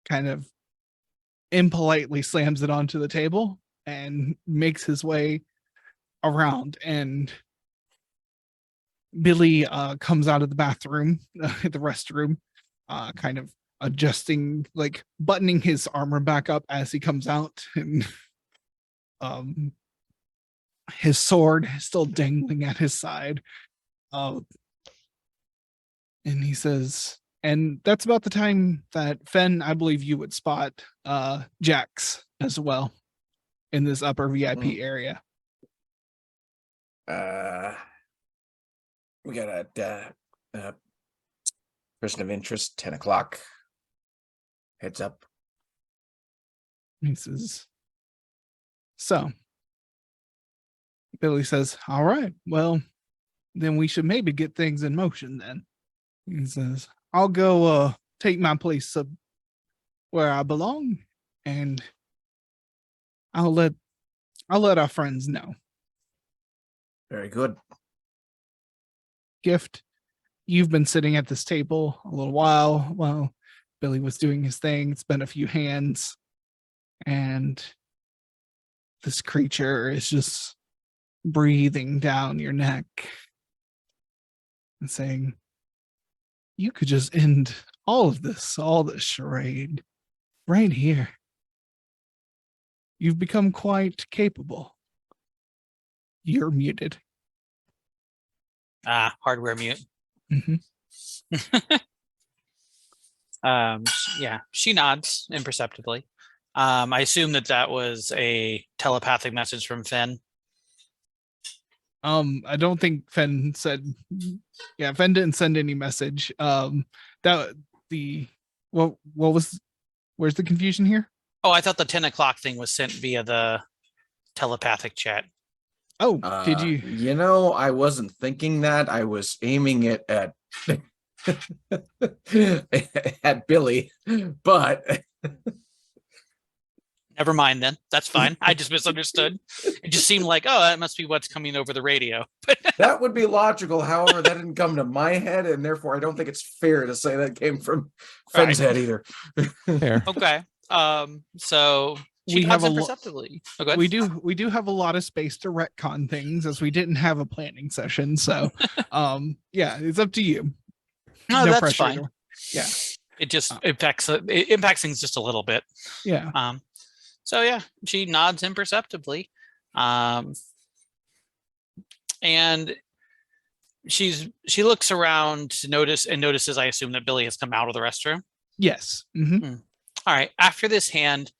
kind of impolitely slams it onto the table and makes his way around. And Billy comes out of the bathroom, the restroom, kind of adjusting, like buttoning his armor back up as he comes out, and his sword is still dangling at his side. And he says, and that's about the time that Fen, I believe you would spot Jax as well in this upper VIP area. We got a person of interest, 10 o'clock. Heads up. He says, so Billy says, all right, well, then we should maybe get things in motion then. He says, I'll go take my place where I belong, and I'll let our friends know. Very good. Gift, you've been sitting at this table a little while while Billy was doing his thing. It's been a few hands, and this creature is just breathing down your neck and saying, you could just end all this charade right here. You've become quite capable. You're muted. Hardware mute. Mhm. Yeah, she nods imperceptibly. I assume that was a telepathic message from Fen. I don't think Fen said. Yeah, Fen didn't send any message. Where's the confusion here? Oh, I thought the 10 o'clock thing was sent via the telepathic chat. Oh, did you? You know, I wasn't thinking that. I was aiming it at at Billy, but Never mind then. That's fine. I just misunderstood. It just seemed like, oh, that must be what's coming over the radio. that would be logical. However, that didn't come to my head, and therefore I don't think it's fair to say that came from Fen's head either. Fair. Okay. So We have imperceptibly. we do have a lot of space to retcon things, as we didn't have a planning session. So yeah, it's up to you. No, that's pressure fine. Yeah. It just impacts things just a little bit. Yeah. So yeah, she nods imperceptibly. And she looks around to notices, I assume, that Billy has come out of the restroom. Yes. Mm-hmm. All right. After this hand,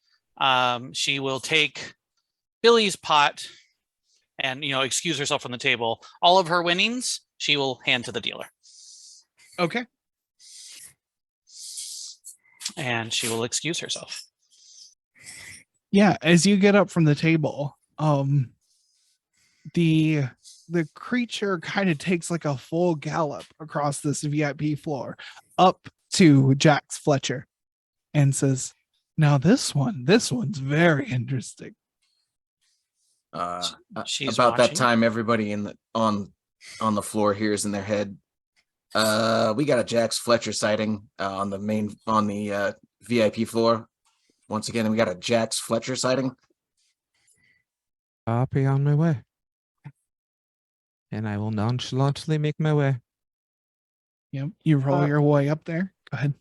she will take Billy's pot and, excuse herself from the table. All of her winnings, she will hand to the dealer. Okay. And she will excuse herself. Yeah, as you get up from the table, the creature kind of takes like a full gallop across this VIP floor up to Jax Fletcher and says, now this one's very interesting. She's about watching. that time, everybody on the floor hears in their head, we got a Jax Fletcher sighting on the VIP floor. Once again, we got a Jax Fletcher sighting. I'll be on my way. And I will nonchalantly make my way. Yep. You roll your way up there. Go ahead.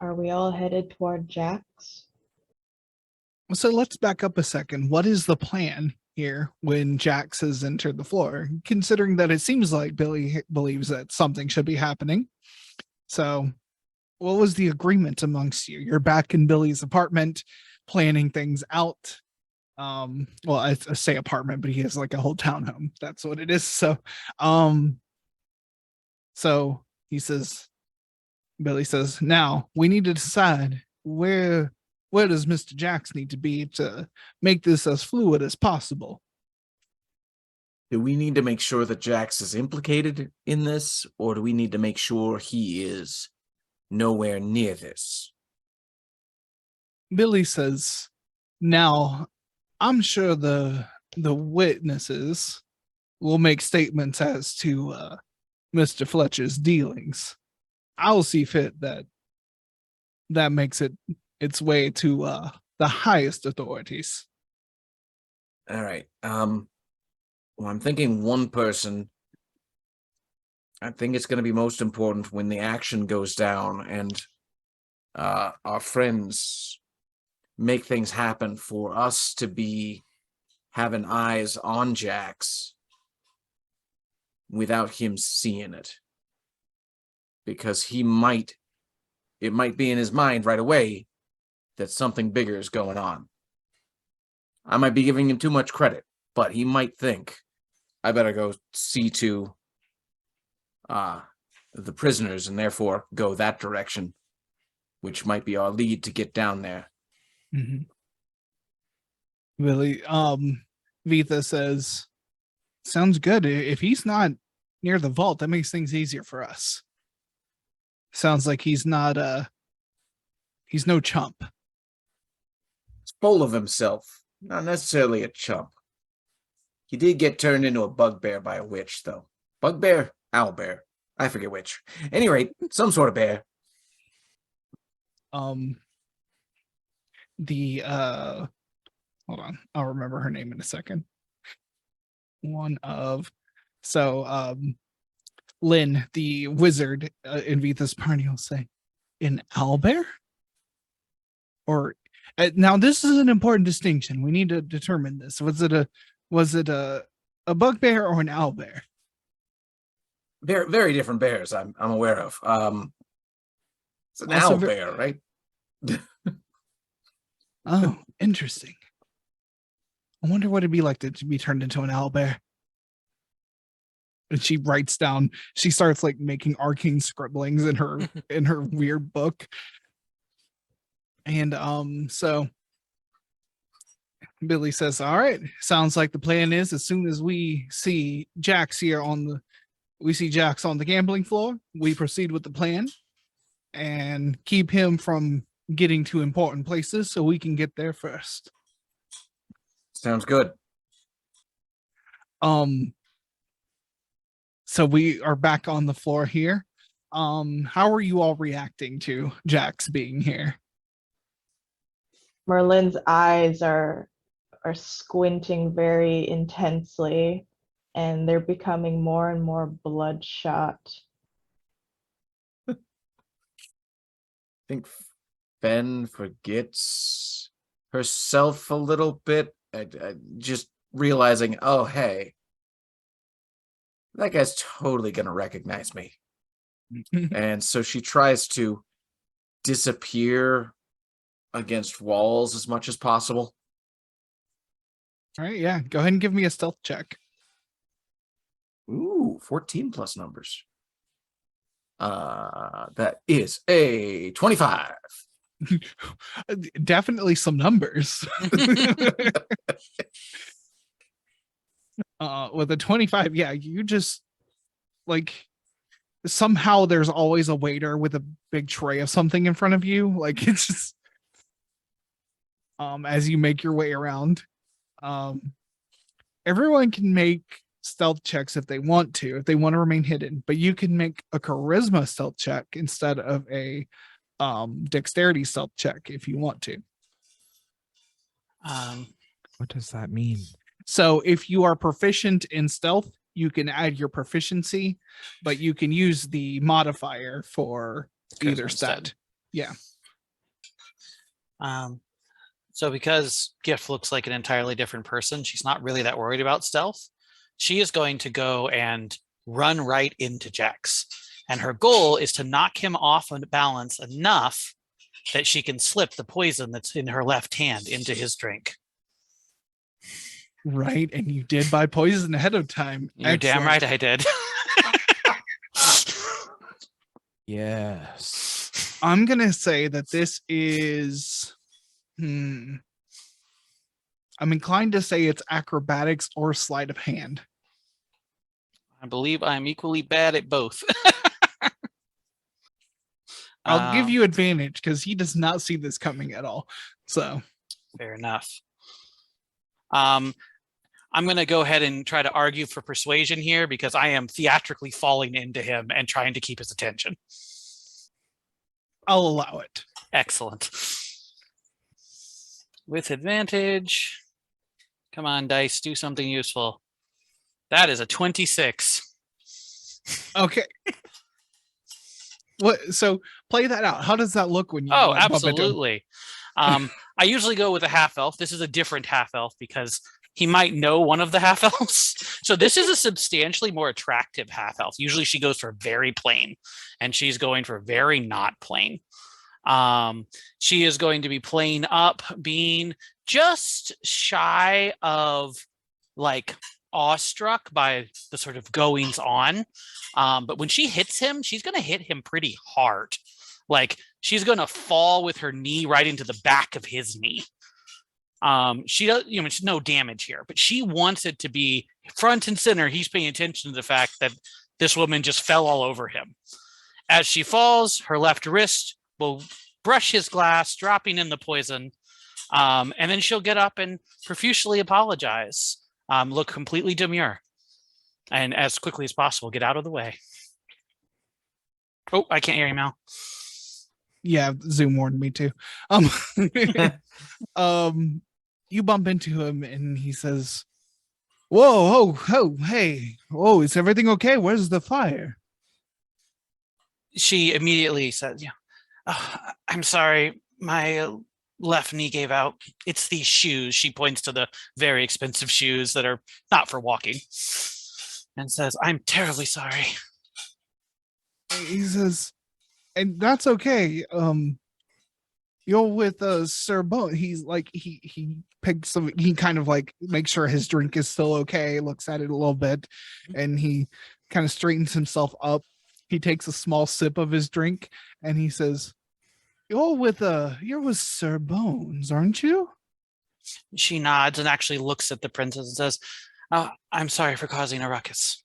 Are we all headed toward Jax? So let's back up a second. What is the plan here when Jax has entered the floor? Considering that it seems like Billy believes that something should be happening. So, what was the agreement amongst you? You're back in Billy's apartment, planning things out. Well, I say apartment, but he has like a whole townhome. That's what it is. So he says, Billy says, now we need to decide where does Mr. Jax need to be to make this as fluid as possible? Do we need to make sure that Jax is implicated in this, or do we need to make sure he is nowhere near this? Billy says, now I'm sure the witnesses will make statements as to Mr. Fletcher's dealings. I'll see fit that makes it its way to the highest authorities. All right. Well, I'm thinking one person. I think it's going to be most important when the action goes down and our friends make things happen for us to be having eyes on Jax without him seeing it. Because it might be in his mind right away that something bigger is going on. I might be giving him too much credit, but he might think, I better go see to the prisoners and therefore go that direction, which might be our lead to get down there. Mm-hmm. Billy, Vitha says, sounds good. If he's not near the vault, that makes things easier for us. Sounds like he's not he's no chump. He's full of himself, not necessarily a chump. He did get turned into a bugbear by a witch, though. Bugbear? Owlbear. I forget which. At any rate, some sort of bear. Hold on, I'll remember her name in a second. Lynn, the wizard in Vitha's party, will say, an owlbear? Or now this is an important distinction. We need to determine this. Was it a bugbear or an owlbear? They're very different bears, I'm aware of. It's an Also owlbear, right? Oh, interesting. I wonder what it'd be like to be turned into an owlbear. And she writes down, she starts like making arcane scribblings in her weird book. And so Billy says, all right, sounds like the plan is as soon as we see Jax on the gambling floor, we proceed with the plan and keep him from getting to important places so we can get there first. Sounds good. So we are back on the floor here. How are you all reacting to Jax being here? Merlin's eyes are squinting very intensely, and they're becoming more and more bloodshot. I think Fen forgets herself a little bit. Just realizing, oh, hey, that guy's totally going to recognize me. And so she tries to disappear against walls as much as possible. All right, yeah. Go ahead and give me a stealth check. Ooh, 14 plus numbers. That is a 25. Definitely some numbers. With a 25, yeah, you just like somehow there's always a waiter with a big tray of something in front of you. Like it's just as you make your way around. Everyone can make stealth checks if they want to remain hidden, but you can make a charisma stealth check instead of a dexterity stealth check if you want to. What does that mean? So if you are proficient in stealth, you can add your proficiency, but you can use the modifier for either Charisma stat. instead. Yeah. So because Gift looks like an entirely different person, she's not really that worried about stealth. She is going to go and run right into Jax. And her goal is to knock him off on balance enough that she can slip the poison that's in her left hand into his drink. Right, and you did buy poison ahead of time. You're damn right I did. Yes. I'm gonna say that this is. I'm inclined to say it's acrobatics or sleight of hand. I believe I'm equally bad at both. I'll give you advantage because he does not see this coming at all. So fair enough. I'm going to go ahead and try to argue for persuasion here because I am theatrically falling into him and trying to keep his attention. I'll allow it. Excellent. With advantage. Come on, dice, do something useful. That is a 26. Okay. What? So play that out. How does that look when you? Oh, bump into him? absolutely. I usually go with a half elf. This is a different half elf because he might know one of the half elves. So this is a substantially more attractive half elf. Usually she goes for very plain, and she's going for very not plain. She is going to be plain up, being just shy of like awestruck by the sort of goings on. But when she hits him, she's going to hit him pretty hard. Like she's going to fall with her knee right into the back of his knee. She does, it's no damage here, but she wants it to be front and center. He's paying attention to the fact that this woman just fell all over him. As she falls, her left wrist will brush his glass, dropping in the poison. And then she'll get up and profusely apologize, look completely demure, and as quickly as possible, get out of the way. Oh, I can't hear you, Mel. Yeah, Zoom warned me too. You bump into him and he says, "Whoa, hey, whoa, is everything okay? Where's the fire?" She immediately says, "Oh, I'm sorry, my left knee gave out. It's these shoes." She points to the very expensive shoes that are not for walking and says, "I'm terribly sorry." He says, "And that's okay. You're with Sir Bone." He's like, he picks some, he kind of like makes sure his drink is still okay, looks at it a little bit, and he kind of straightens himself up. He takes a small sip of his drink and he says, you're with Sir Bones, aren't you?" She nods and actually looks at the princess and says, "Oh, I'm sorry for causing a ruckus."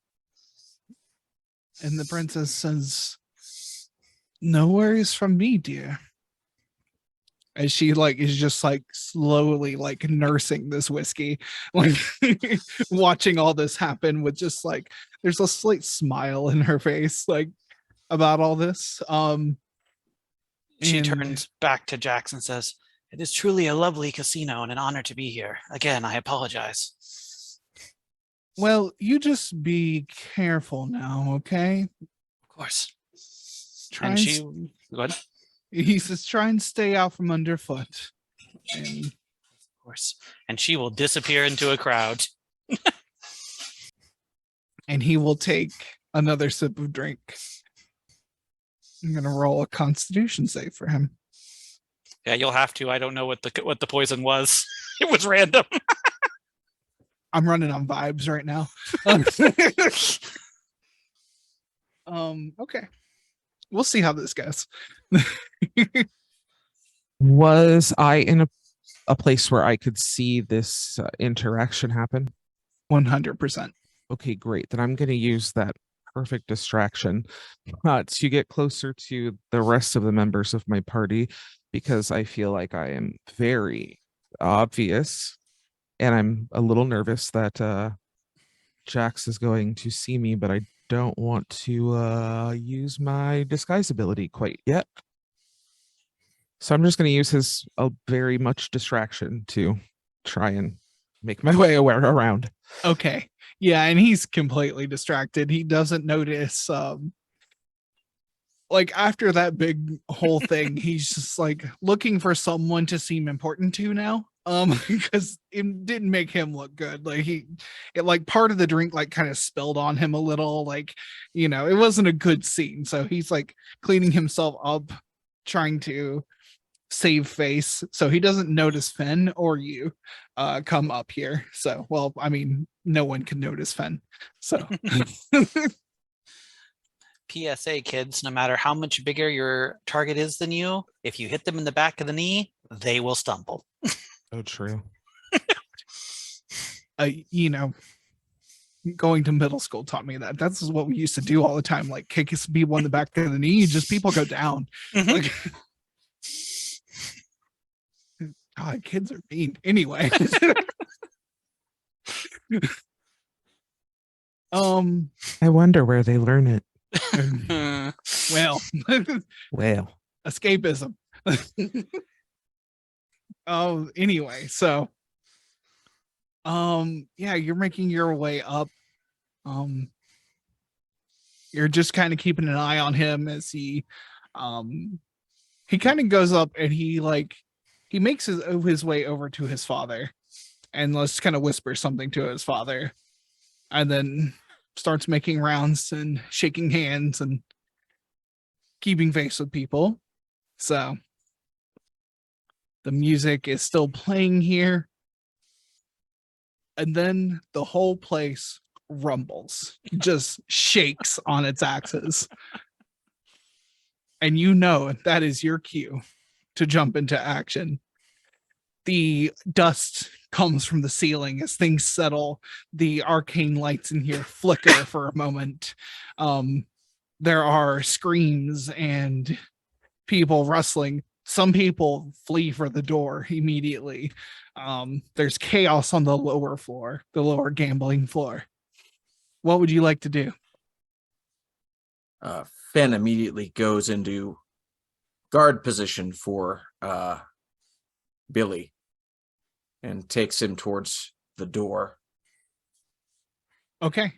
And the princess says, "No worries from me, dear." As she like is just like slowly like nursing this whiskey, like watching all this happen with just like there's a slight smile in her face, like about all this. She And- turns back to Jax and says, "It is truly a lovely casino and an honor to be here. Again, I apologize." Well, you just be careful now, okay? Of course. Try And and she, go ahead. He says, "Try and stay out from underfoot." And Of course. And she will disappear into a crowd. he will take another sip of drink. I'm gonna roll a Constitution save for him. Yeah, you'll have to. I don't know what the poison was. It was random. I'm running on vibes right now. Okay. We'll see how this goes. Was I in a place where I could see this interaction happen? 100%. Okay, great. Then I'm going to use that perfect distraction to get closer to the rest of the members of my party, because I feel like I am very obvious and I'm a little nervous that Jax is going to see me, but I don't want to use my disguise ability quite yet. So I'm just going to use his very much distraction to try and make my way around. Okay. Yeah, and he's completely distracted. He doesn't notice like after that big whole thing, he's just like looking for someone to seem important to now. Because it didn't make him look good. Like like part of the drink like kind of spilled on him a little. Like, it wasn't a good scene. So he's like cleaning himself up, trying to save face so he doesn't notice Fen or you come up here. So, well, I mean, no one can notice Fen. So PSA, kids, no matter how much bigger your target is than you, if you hit them in the back of the knee, they will stumble. Oh, true. Going to middle school taught me that. That's what we used to do all the time. Like kick people in the back of the knee, just people go down. Mhm. Like, God, kids are mean. Anyway. I wonder where they learn it. Well, Well, escapism. Oh, anyway, so yeah, you're making your way up. You're just kind of keeping an eye on him as he kind of goes up and he makes his way over to his father and let's kind of whisper something to his father and then starts making rounds and shaking hands and keeping face with people. So the music is still playing here. And then the whole place rumbles, just shakes on its axis. And that is your cue to jump into action. The dust comes from the ceiling as things settle. The arcane lights in here flicker for a moment. There are screams and people rustling. Some people flee for the door immediately. There's chaos on the lower floor, the lower gambling floor. What would you like to do? Fen immediately goes into guard position for Billy and takes him towards the door. Okay.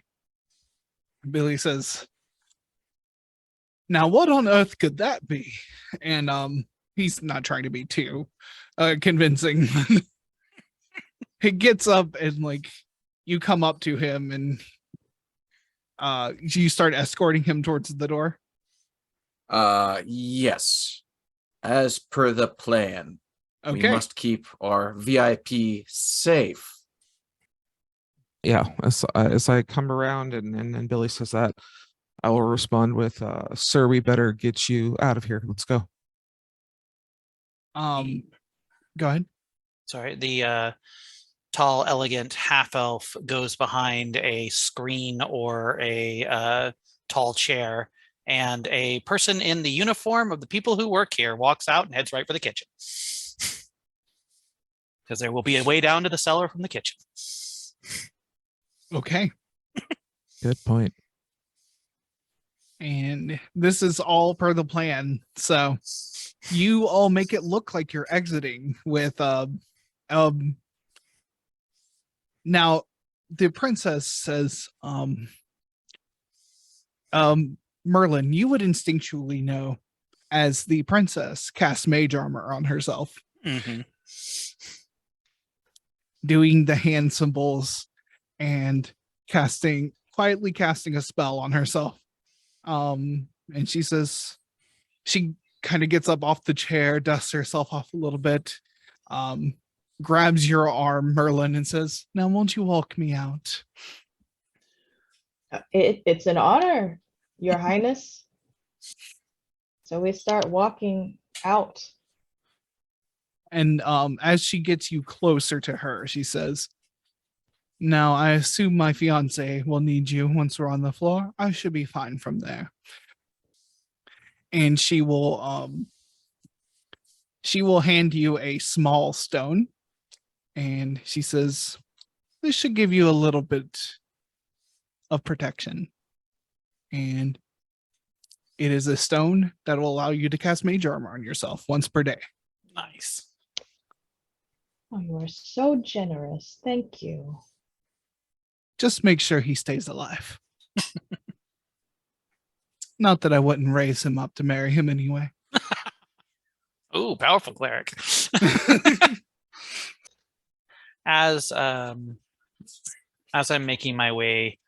Billy says, now what on earth could that be? And he's not trying to be too convincing. He gets up and you come up to him and you start escorting him towards the door. Yes. As per the plan. Okay. We must keep our VIP safe. yeah. As I come around and Billy says that, I will respond with, "Sir, we better get you out of here. Let's go." Go ahead. Sorry, the tall, elegant half elf goes behind a screen or a tall chair, and a person in the uniform of the people who work here walks out and heads right for the kitchen. Because there will be a way down to the cellar from the kitchen. Okay. Good point. And this is all per the plan. So you all make it look like you're exiting with now the princess says Merlin, you would instinctually know as the princess casts mage armor on herself, doing the hand symbols and quietly casting a spell on herself. And she says, she kind of gets up off the chair, dusts herself off a little bit, grabs your arm, Merlin, and says, now won't you walk me out? It's an honor, Your Highness. So we start walking out. And as she gets you closer to her, she says, now I assume my fiance will need you once we're on the floor. I should be fine from there. And she will hand you a small stone. And she says, this should give you a little bit of protection. And it is a stone that will allow you to cast mage armor on yourself once per day. Nice. Oh, you are so generous. Thank you. Just make sure he stays alive. Not that I wouldn't raise him up to marry him anyway. Ooh, powerful cleric. As I'm making my way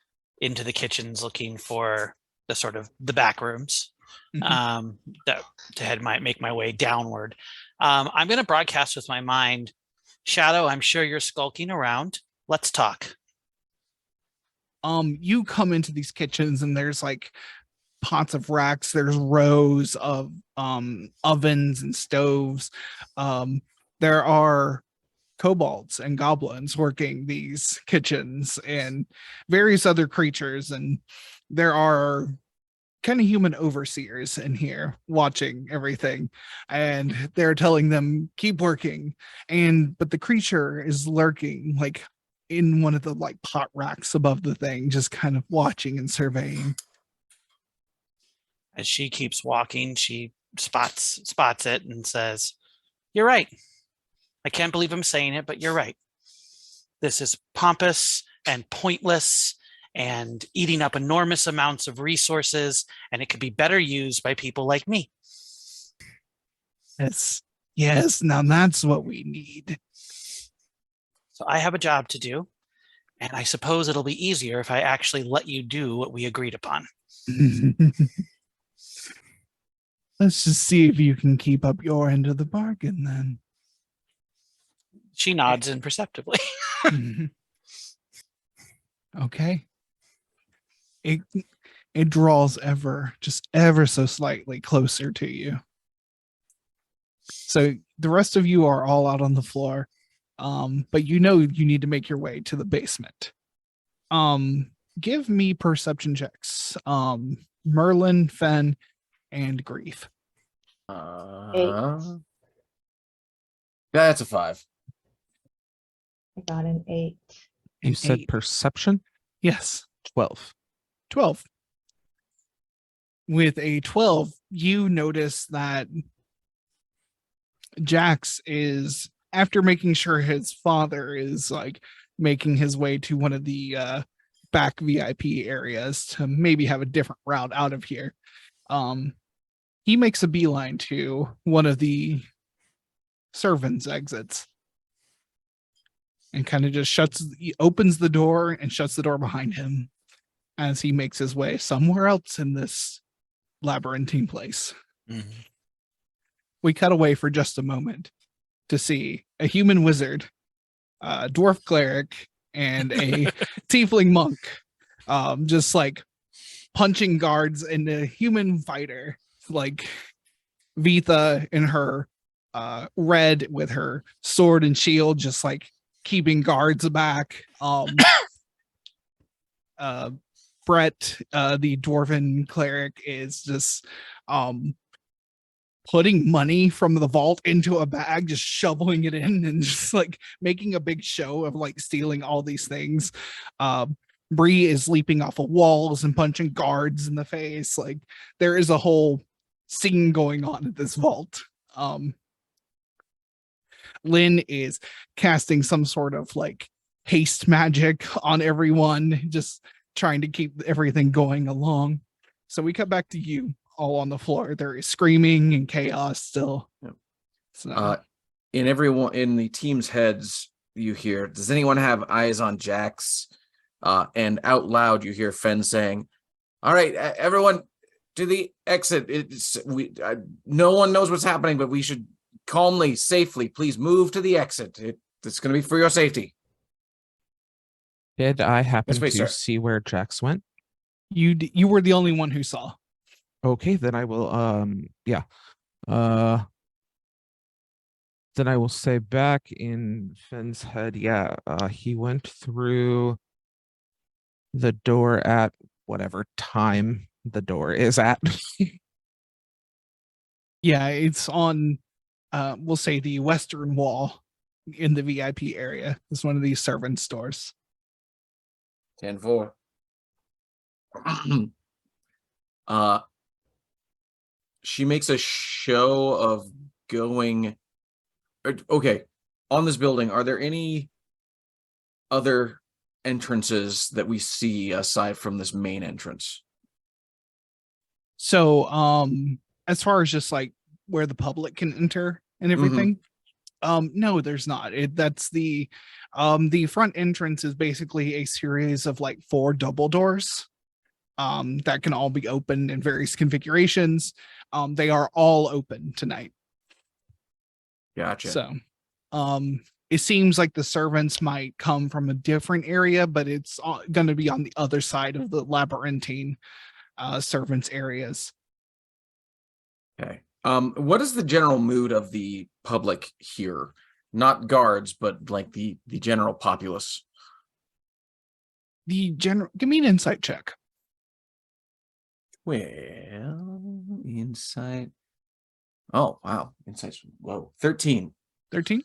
into the kitchens looking for the sort of the back rooms, that make my way downward. I'm going to broadcast with my mind. Shadow, I'm sure you're skulking around. Let's talk. You come into these kitchens and there's like pots of racks, there's rows of ovens and stoves. There are kobolds and goblins working these kitchens and various other creatures, and there are kind of human overseers in here watching everything, and they're telling them keep working, but the creature is lurking like in one of the like pot racks above the thing, just kind of watching and surveying. As she keeps walking, she spots it and says, "You're right. I can't believe I'm saying it, but you're right. This is pompous and pointless and eating up enormous amounts of resources, and it could be better used by people like me." Yes, now that's what we need. So I have a job to do, and I suppose it'll be easier if I actually let you do what we agreed upon. Let's just see if you can keep up your end of the bargain then. She nods imperceptibly. Okay. It draws ever so slightly closer to you. So the rest of you are all out on the floor. But you know you need to make your way to the basement. Give me perception checks. Merlin, Fen, and Grief. That's a 5. I got an 8. You said 8. perception? Yes. 12. 12. With a 12, you notice that Jax is, after making sure his father is like making his way to one of the back VIP areas to maybe have a different route out of here. He makes a beeline to one of the servants' exits and kind of just opens the door and shuts the door behind him as he makes his way somewhere else in this labyrinthine place. We cut away for just a moment to see a human wizard, a dwarf cleric, and a tiefling monk just like punching guards, and a human fighter like Vitha in her red with her sword and shield, just like keeping guards back. Brett, the dwarven cleric, is just putting money from the vault into a bag, just shoveling it in and just like making a big show of like stealing all these things. Bree is leaping off of walls and punching guards in the face. Like there is a whole scene going on at this vault. Lynn is casting some sort of like haste magic on everyone, just trying to keep everything going along. So we cut back to you all on the floor. There is screaming and chaos still. Yep. So In everyone in the team's heads, you hear, does anyone have eyes on Jax? And out loud you hear Fen saying, all right, everyone to the exit. No one knows what's happening, but we should calmly, safely, please move to the exit. It's going to be for your safety. Did I happen Yes, please, to sir. see where Jax went? you were the only one who saw. Okay, then I will then I will say back in Fenn's head, he went through the door at whatever time the door is at. Yeah, it's on we'll say the western wall in the VIP area. It's one of these servant stores. 10-4. She makes a show of going. Okay, on this building, are there any other entrances that we see aside from this main entrance? So, as far as just like where the public can enter and everything, no, there's not. That's the front entrance is basically a series of like 4 double doors, that can all be opened in various configurations. They are all open tonight. Gotcha. So, it seems like the servants might come from a different area, but it's going to be on the other side of the labyrinthine servants areas. Okay. What is the general mood of the public here? Not guards, but like the general populace. The general, give me an insight check. Well, insight. Oh, wow. Insight's low. 13. 13.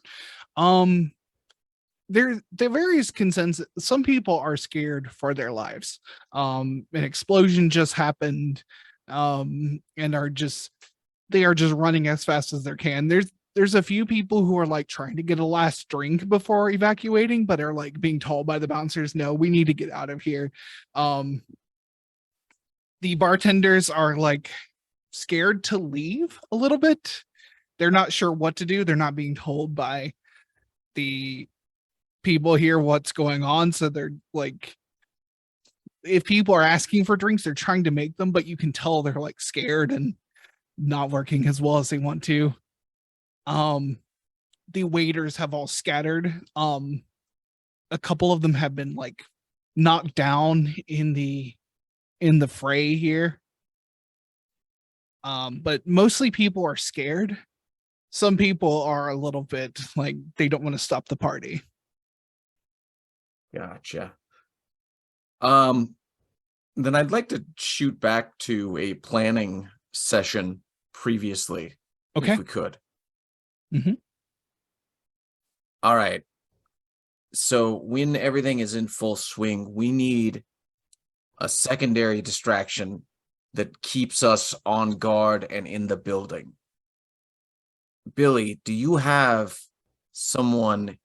There various consensus. Some people are scared for their lives. An explosion just happened, and they are just running as fast as they can. There's a few people who are like trying to get a last drink before evacuating, but are like being told by the bouncers, no, we need to get out of here. The bartenders are like scared to leave a little bit. They're not sure what to do. They're not being told by the people here what's going on. So they're like, if people are asking for drinks, they're trying to make them, but you can tell they're like scared and not working as well as they want to. The waiters have all scattered. A couple of them have been like knocked down in the fray here. But mostly people are scared. Some people are a little bit like they don't want to stop the party. Gotcha. Then I'd like to shoot back to a planning session previously, Okay. if we could. Mhm. All right. So when everything is in full swing, we need a secondary distraction that keeps us on guard and in the building. Billy, do you have someone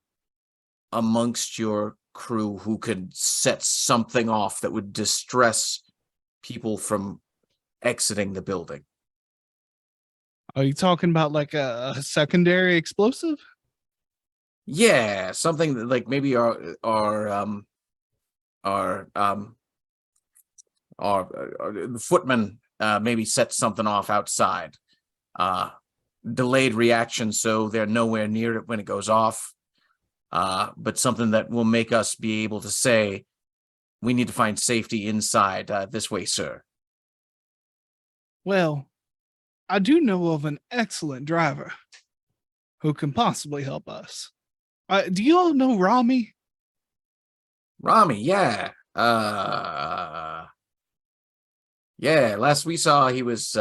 amongst your crew who could set something off that would distress people from exiting the building? Are you talking about like a secondary explosive? Yeah, something that like maybe our the footman maybe set something off outside. Delayed reaction, so they're nowhere near it when it goes off. But something that will make us be able to say, we need to find safety inside. This way, sir. Well, I do know of an excellent driver who can possibly help us. Do you all know Rami? Rami, yeah. Yeah, last we saw, he was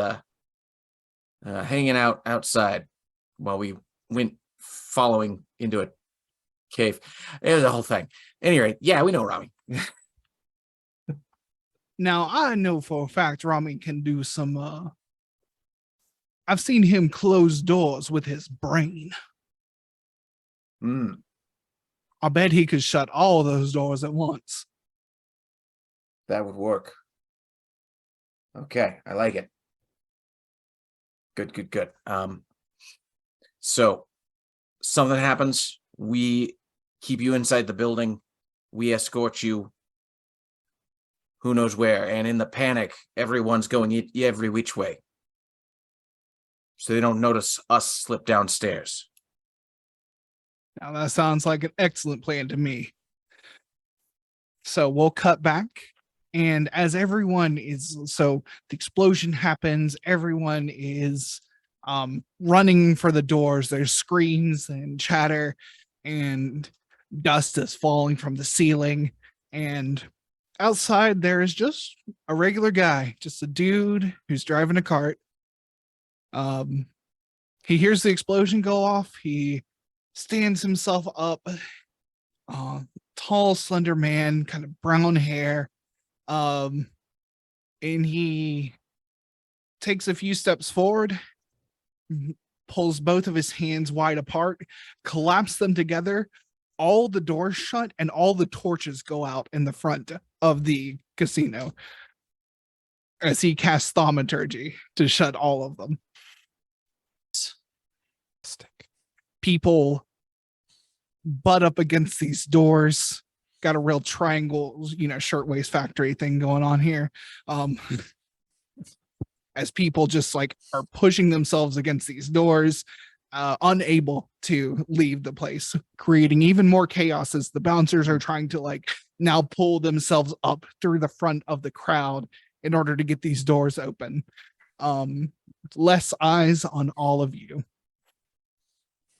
hanging out outside while we went following into a cave. It was a whole thing. Anyway, yeah, we know Rami. Now, I know for a fact Rami can do some, I've seen him close doors with his brain. I bet he could shut all those doors at once. That would work. Okay, I like it. Good. So something happens, we keep you inside the building, we escort you who knows where, and in the panic, everyone's going every which way, so they don't notice us slip downstairs. Now that sounds like an excellent plan to me. So we'll cut back, and as everyone is, so the explosion happens, everyone is running for the doors. There's screams and chatter, and dust is falling from the ceiling, and outside there is just a regular guy, just a dude who's driving a cart. He hears the explosion go off. He stands himself up. Tall, slender man, kind of brown hair. And he takes a few steps forward, pulls both of his hands wide apart, collapse them together. All the doors shut and all the torches go out in the front of the casino. as he casts thaumaturgy to shut all of them. People butt up against these doors. Got a real triangle, shirtwaist factory thing going on here. As people just like are pushing themselves against these doors, unable to leave the place, creating even more chaos as the bouncers are trying to like now pull themselves up through the front of the crowd in order to get these doors open. Less eyes on all of you.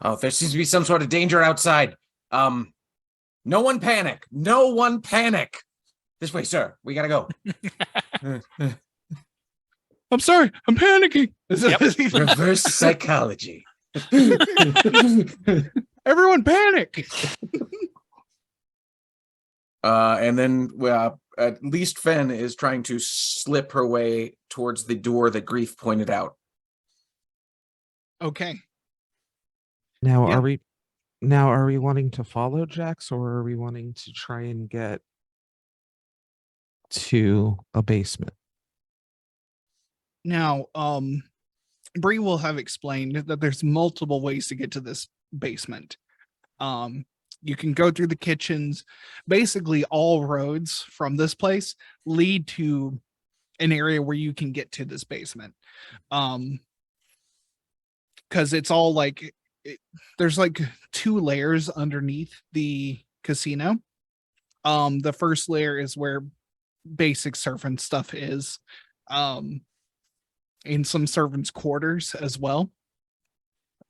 Oh, there seems to be some sort of danger outside. No one panic. No one panic. This way, sir. We gotta go. I'm sorry. I'm panicking. Reverse psychology. Everyone panic. And then at least Fen is trying to slip her way towards the door that Grief pointed out. Okay. Now, Yeah. are we wanting to follow Jax, or are we wanting to try and get to a basement? Now, Bree will have explained that there's multiple ways to get to this basement. You can go through the kitchens. Basically, all roads from this place lead to an area where you can get to this basement. Because it's all like there's like 2 layers underneath the casino. The first layer is where basic servant stuff is. In some servants' quarters as well.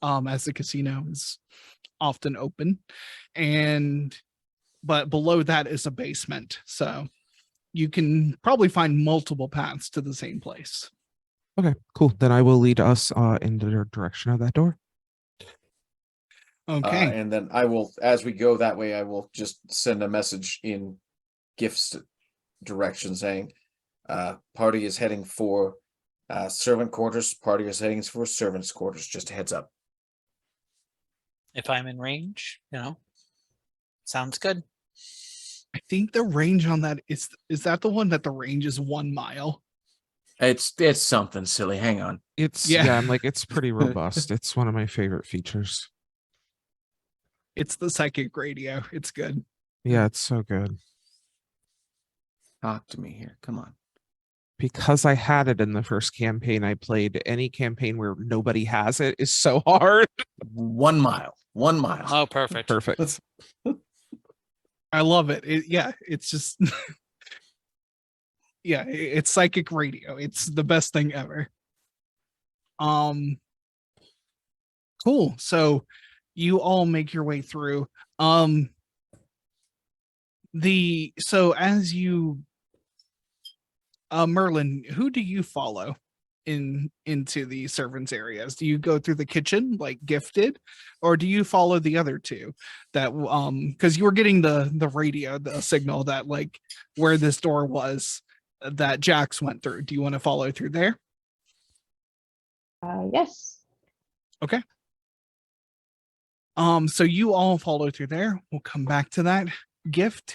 As the casino is often open. But below that is a basement. So you can probably find multiple paths to the same place. Okay, cool. Then I will lead us in the direction of that door. Okay. And then I will, as we go that way, I will just send a message in Gift's direction saying, party is heading for servant quarters. Party is heading for servants' quarters. Just a heads up. If I'm in range, sounds good. I think the range on that is that the one that the range is 1 mile? It's something silly. Hang on. Yeah. I'm like, it's pretty robust. It's one of my favorite features. It's the psychic radio. It's good. Yeah, it's so good. Talk to me here. Come on. Because I had it in the first campaign I played, any campaign where nobody has it is so hard. 1 mile. 1 mile. Oh, perfect. Perfect. I love it. It's just yeah, it's psychic radio. It's the best thing ever. Cool. So you all make your way through. So as you Merlin, who do you follow into the servants areas? Do you go through the kitchen like Gifted, or do you follow the other 2 that because you were getting the radio, the signal that like where this door was that Jax went through? Do you want to follow through there? Yes. Okay. So you all follow through there. We'll come back to that. Gift.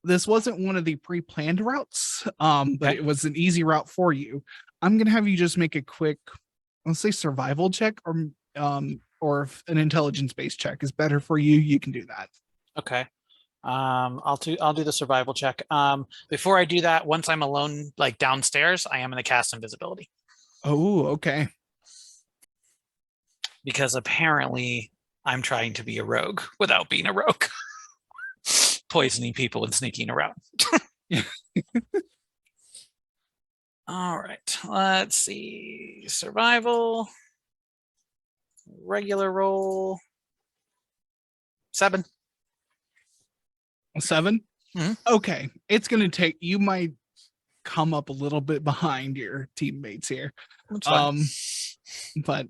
This wasn't one of the pre-planned routes, but it was an easy route for you. I'm gonna have you just make a quick, let's say, survival check, or if an intelligence-based check is better for you, you can do that. Okay. I'll do the survival check. Before I do that, once I'm alone, like downstairs, I am going to cast invisibility. Oh, okay. Because apparently I'm trying to be a rogue without being a rogue. Poisoning people and sneaking around. All right. Let's see. Survival. Regular roll. 7. 7? Mhm. Okay. It's gonna take, you might come up a little bit behind your teammates here. That's fine. But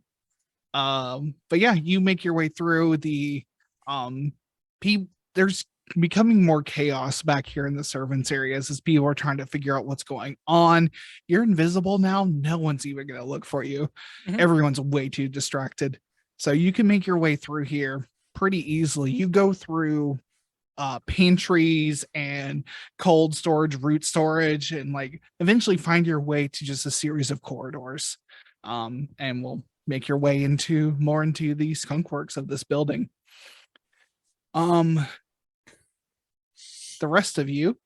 yeah, you make your way through the there's becoming more chaos back here in the servants areas as people are trying to figure out what's going on. You're invisible now. No one's even going to look for you. Mhm. Everyone's way too distracted. So you can make your way through here pretty easily. You go through pantries and cold storage, root storage, and like eventually find your way to just a series of corridors. And we'll make your way into the skunk works of this building. The rest of you,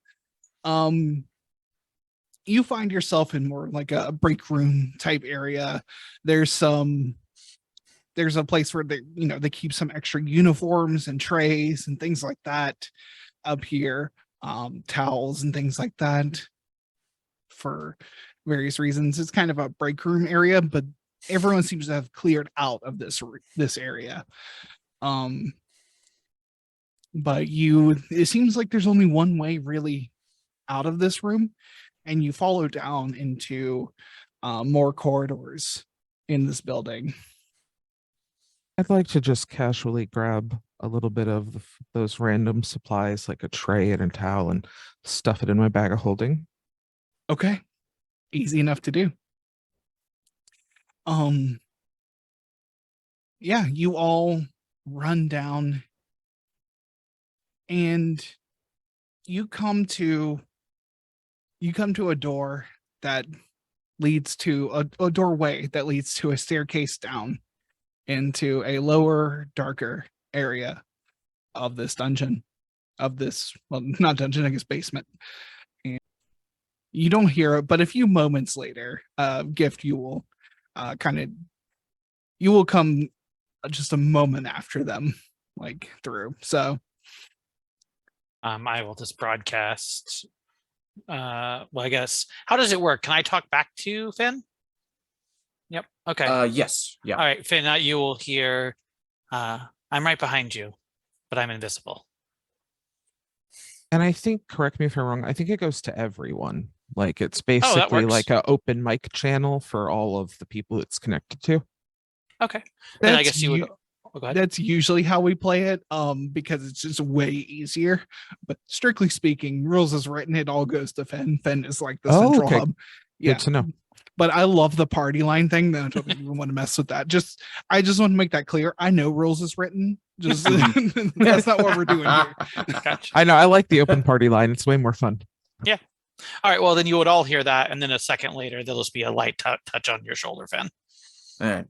you find yourself in more like a break room type area. There's a place where they keep some extra uniforms and trays and things like that up here, towels and things like that for various reasons. It's kind of a break room area, but everyone seems to have cleared out of this area. But it seems like there's only one way really out of this room, and you follow down into more corridors in this building. I'd like to just casually grab a little bit of those random supplies, like a tray and a towel, and stuff it in my bag of holding. Okay. Easy enough to do. Yeah, you all run down and you come to a door that leads to a doorway that leads to a staircase down into a lower, darker area of this dungeon, not dungeon, I guess basement. And you don't hear it, but a few moments later, Gift, you will come just a moment after them, like through. So I will just broadcast. Well, I guess, how does it work? Can I talk back to Finn? Yep. Okay. Yes. Yeah. All right, Finn, you will hear, I'm right behind you, but I'm invisible. And I think, correct me if I'm wrong, I think it goes to everyone. Like it's basically works. like an open mic channel for all of the people it's connected to. Okay. Then I That's guess you would. Oh, go ahead. that's usually how we play it, because it's just way easier. But strictly speaking, rules is written, it all goes to Fen. Fen is like the central okay. hub. Yeah. Good to know. But I love the party line thing. That I don't even want to mess with that. I just want to make that clear. I know rules is written. Just that's not what we're doing here. Gotcha. I know. I like the open party line. It's way more fun. All right. Well, then you would all hear that, and then a second later, there'll just be a light touch on your shoulder, Finn. All right.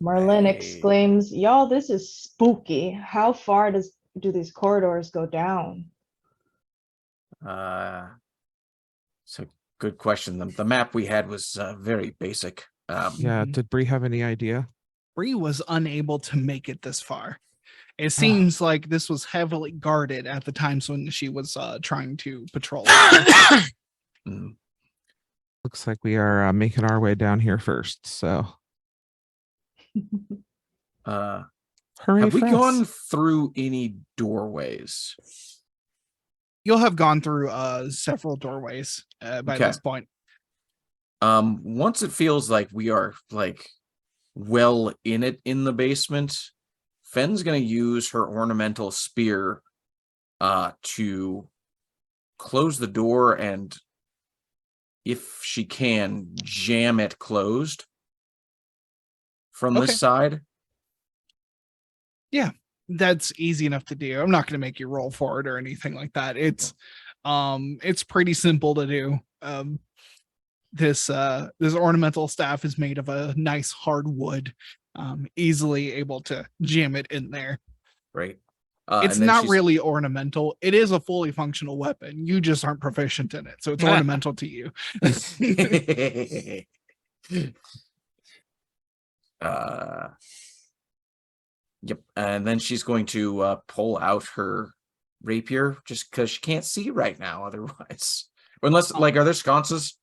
Marlene Hey. exclaims, "Y'all, this is spooky. How far do these corridors go down?" It's a good question. The map we had was very basic. Yeah. Mhm. Did Bree have any idea? Bree was unable to make it this far. It seems like this was heavily guarded at the times when she was trying to patrol. mm, Looks like we are making our way down here first. So hooray have we for us. gone through any doorways? You'll have gone through several doorways by Okay. this point. Once it feels like we are like well in it in the basement, Fenn's gonna use her ornamental spear to close the door and, if she can, jam it closed from Okay. this side. That's easy enough to do. I'm not going to make you roll for it or anything like that. It's pretty simple to do. This ornamental staff is made of a nice hard wood, easily able to jam it in there. Right. It's and then not she's- really ornamental. It is a fully functional weapon. You just aren't proficient in it, so it's ornamental to you. Yep. And then she's going to pull out her rapier just because she can't see right now otherwise. Unless, like, are there sconces?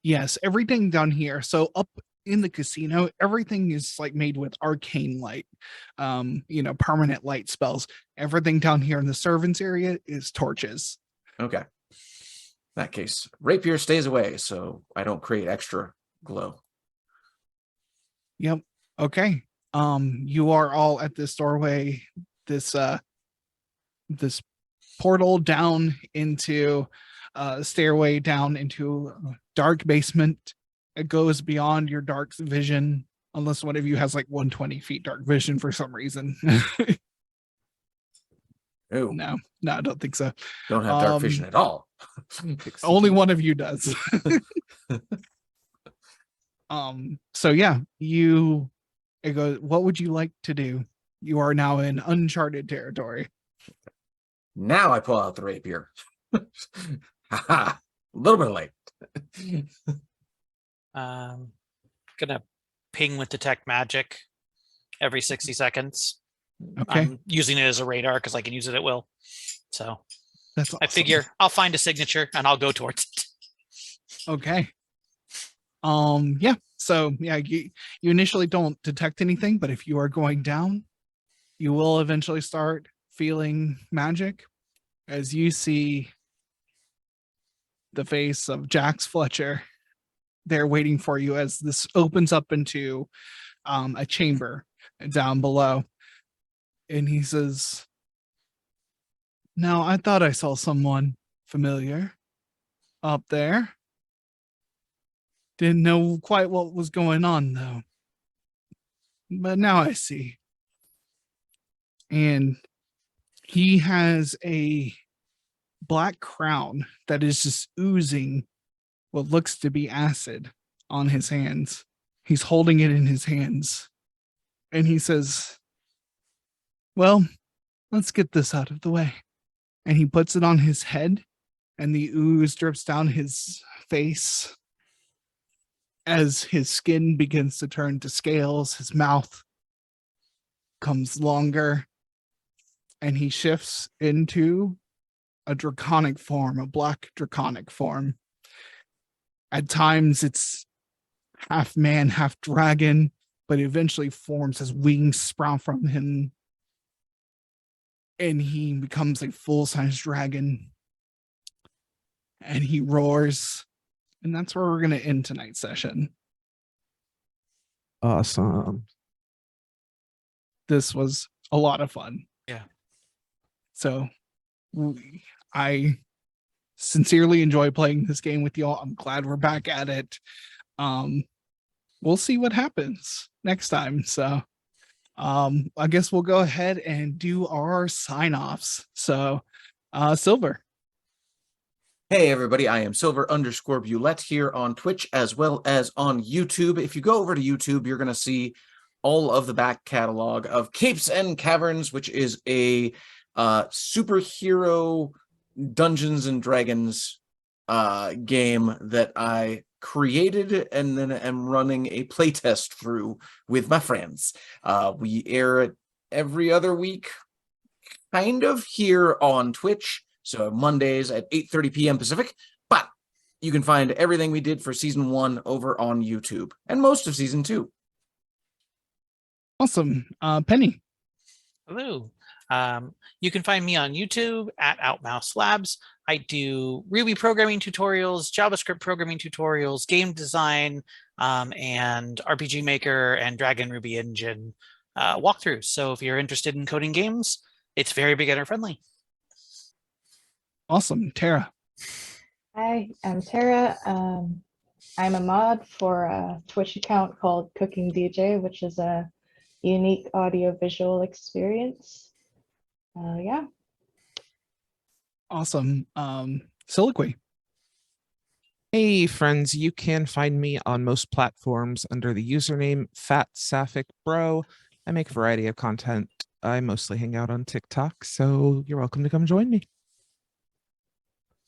Yes, everything down here. So up in the casino, everything is like made with arcane light, permanent light spells. Everything down here in the servants area is torches. Okay. In that case, rapier stays away so I don't create extra glow. Yep. Okay. You are all at this doorway, this portal down into stairway down into a dark basement. It goes beyond your dark vision, unless one of you has like 120 feet dark vision for some reason. Oh, No, I don't think so. don't have dark vision at all. Only one of you does. So yeah, it goes, what would you like to do? You are now in uncharted territory. Now I pull out the rapier. Haha, a little bit late. Gonna ping with detect magic every 60 seconds. Okay. I'm using it as a radar because I can use it at will. So That's awesome. I figure I'll find a signature and I'll go towards it. Okay. Yeah. So yeah, you initially don't detect anything, but if you are going down, you will eventually start feeling magic as you see the face of Jax Fletcher there waiting for you as this opens up into a chamber down below. And he says, "Now, I thought I saw someone familiar up there. Didn't know quite what was going on, though. But now I see." And he has a black crown that is just oozing what looks to be acid on his hands. He's holding it in his hands. And he says, "Well, let's get this out of the way." And he puts it on his head, and the ooze drips down his face as his skin begins to turn to scales. His mouth comes longer, and he shifts into a draconic form, a black draconic form. At times it's half man, half dragon, but eventually forms as wings sprout from him, and he becomes a full-size dragon, and he roars. And that's where we're going to end tonight's session. Awesome. This was a lot of fun. Yeah. So I sincerely enjoy playing this game with y'all. I'm glad we're back at it. We'll see what happens next time. So I guess we'll go ahead and do our sign-offs. So Silver. Hey everybody, I am Silver_Bulette here on Twitch as well as on YouTube. If you go over to YouTube, you're going to see all of the back catalog of Capes and Caverns, which is a superhero Dungeons and Dragons game that I created and then am running a playtest through with my friends. We air it every other week, kind of, here on Twitch. So Mondays at 8:30 p.m. Pacific, but you can find everything we did for season 1 over on YouTube and most of season 2. Awesome. Penny. Hello. You can find me on YouTube at Outmouse Labs. I do Ruby programming tutorials, JavaScript programming tutorials, game design, and RPG Maker and Dragon Ruby Engine walkthroughs. So if you're interested in coding games, it's very beginner friendly. Awesome. Tara. Hi, I'm Tara. I'm a mod for a Twitch account called Cooking DJ, which is a unique audio-visual experience. Yeah. Awesome. Soliloquy. Hey friends, you can find me on most platforms under the username Fat Sapphic Bro. I make a variety of content. I mostly hang out on TikTok, so you're welcome to come join me.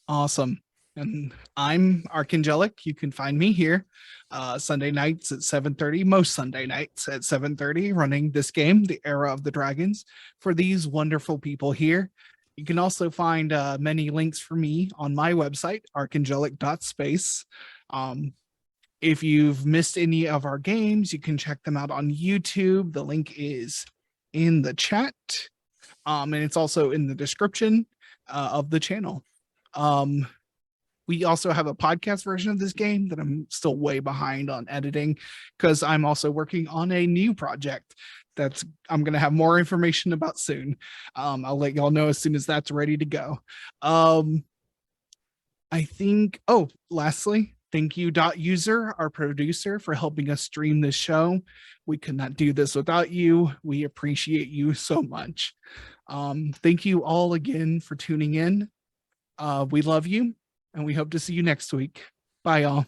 Awesome. And I'm Archangelic. You can find me here Sunday nights at 7:30, most Sunday nights at 7:30, running this game, The Era of the Dragons, for these wonderful people here. You can also find many links for me on my website, archangelic.space. If you've missed any of our games, you can check them out on YouTube. The link is in the chat, and it's also in the description of the channel. We also have a podcast version of this game that I'm still way behind on editing because I'm also working on a new project that's I'm going to have more information about soon. I'll let y'all know as soon as that's ready to go. I think, lastly, Thank you, Dot User, our producer, for helping us stream this show. We could not do this without you. We appreciate you so much. Thank you all again for tuning in. We love you, and we hope to see you next week. Bye, y'all.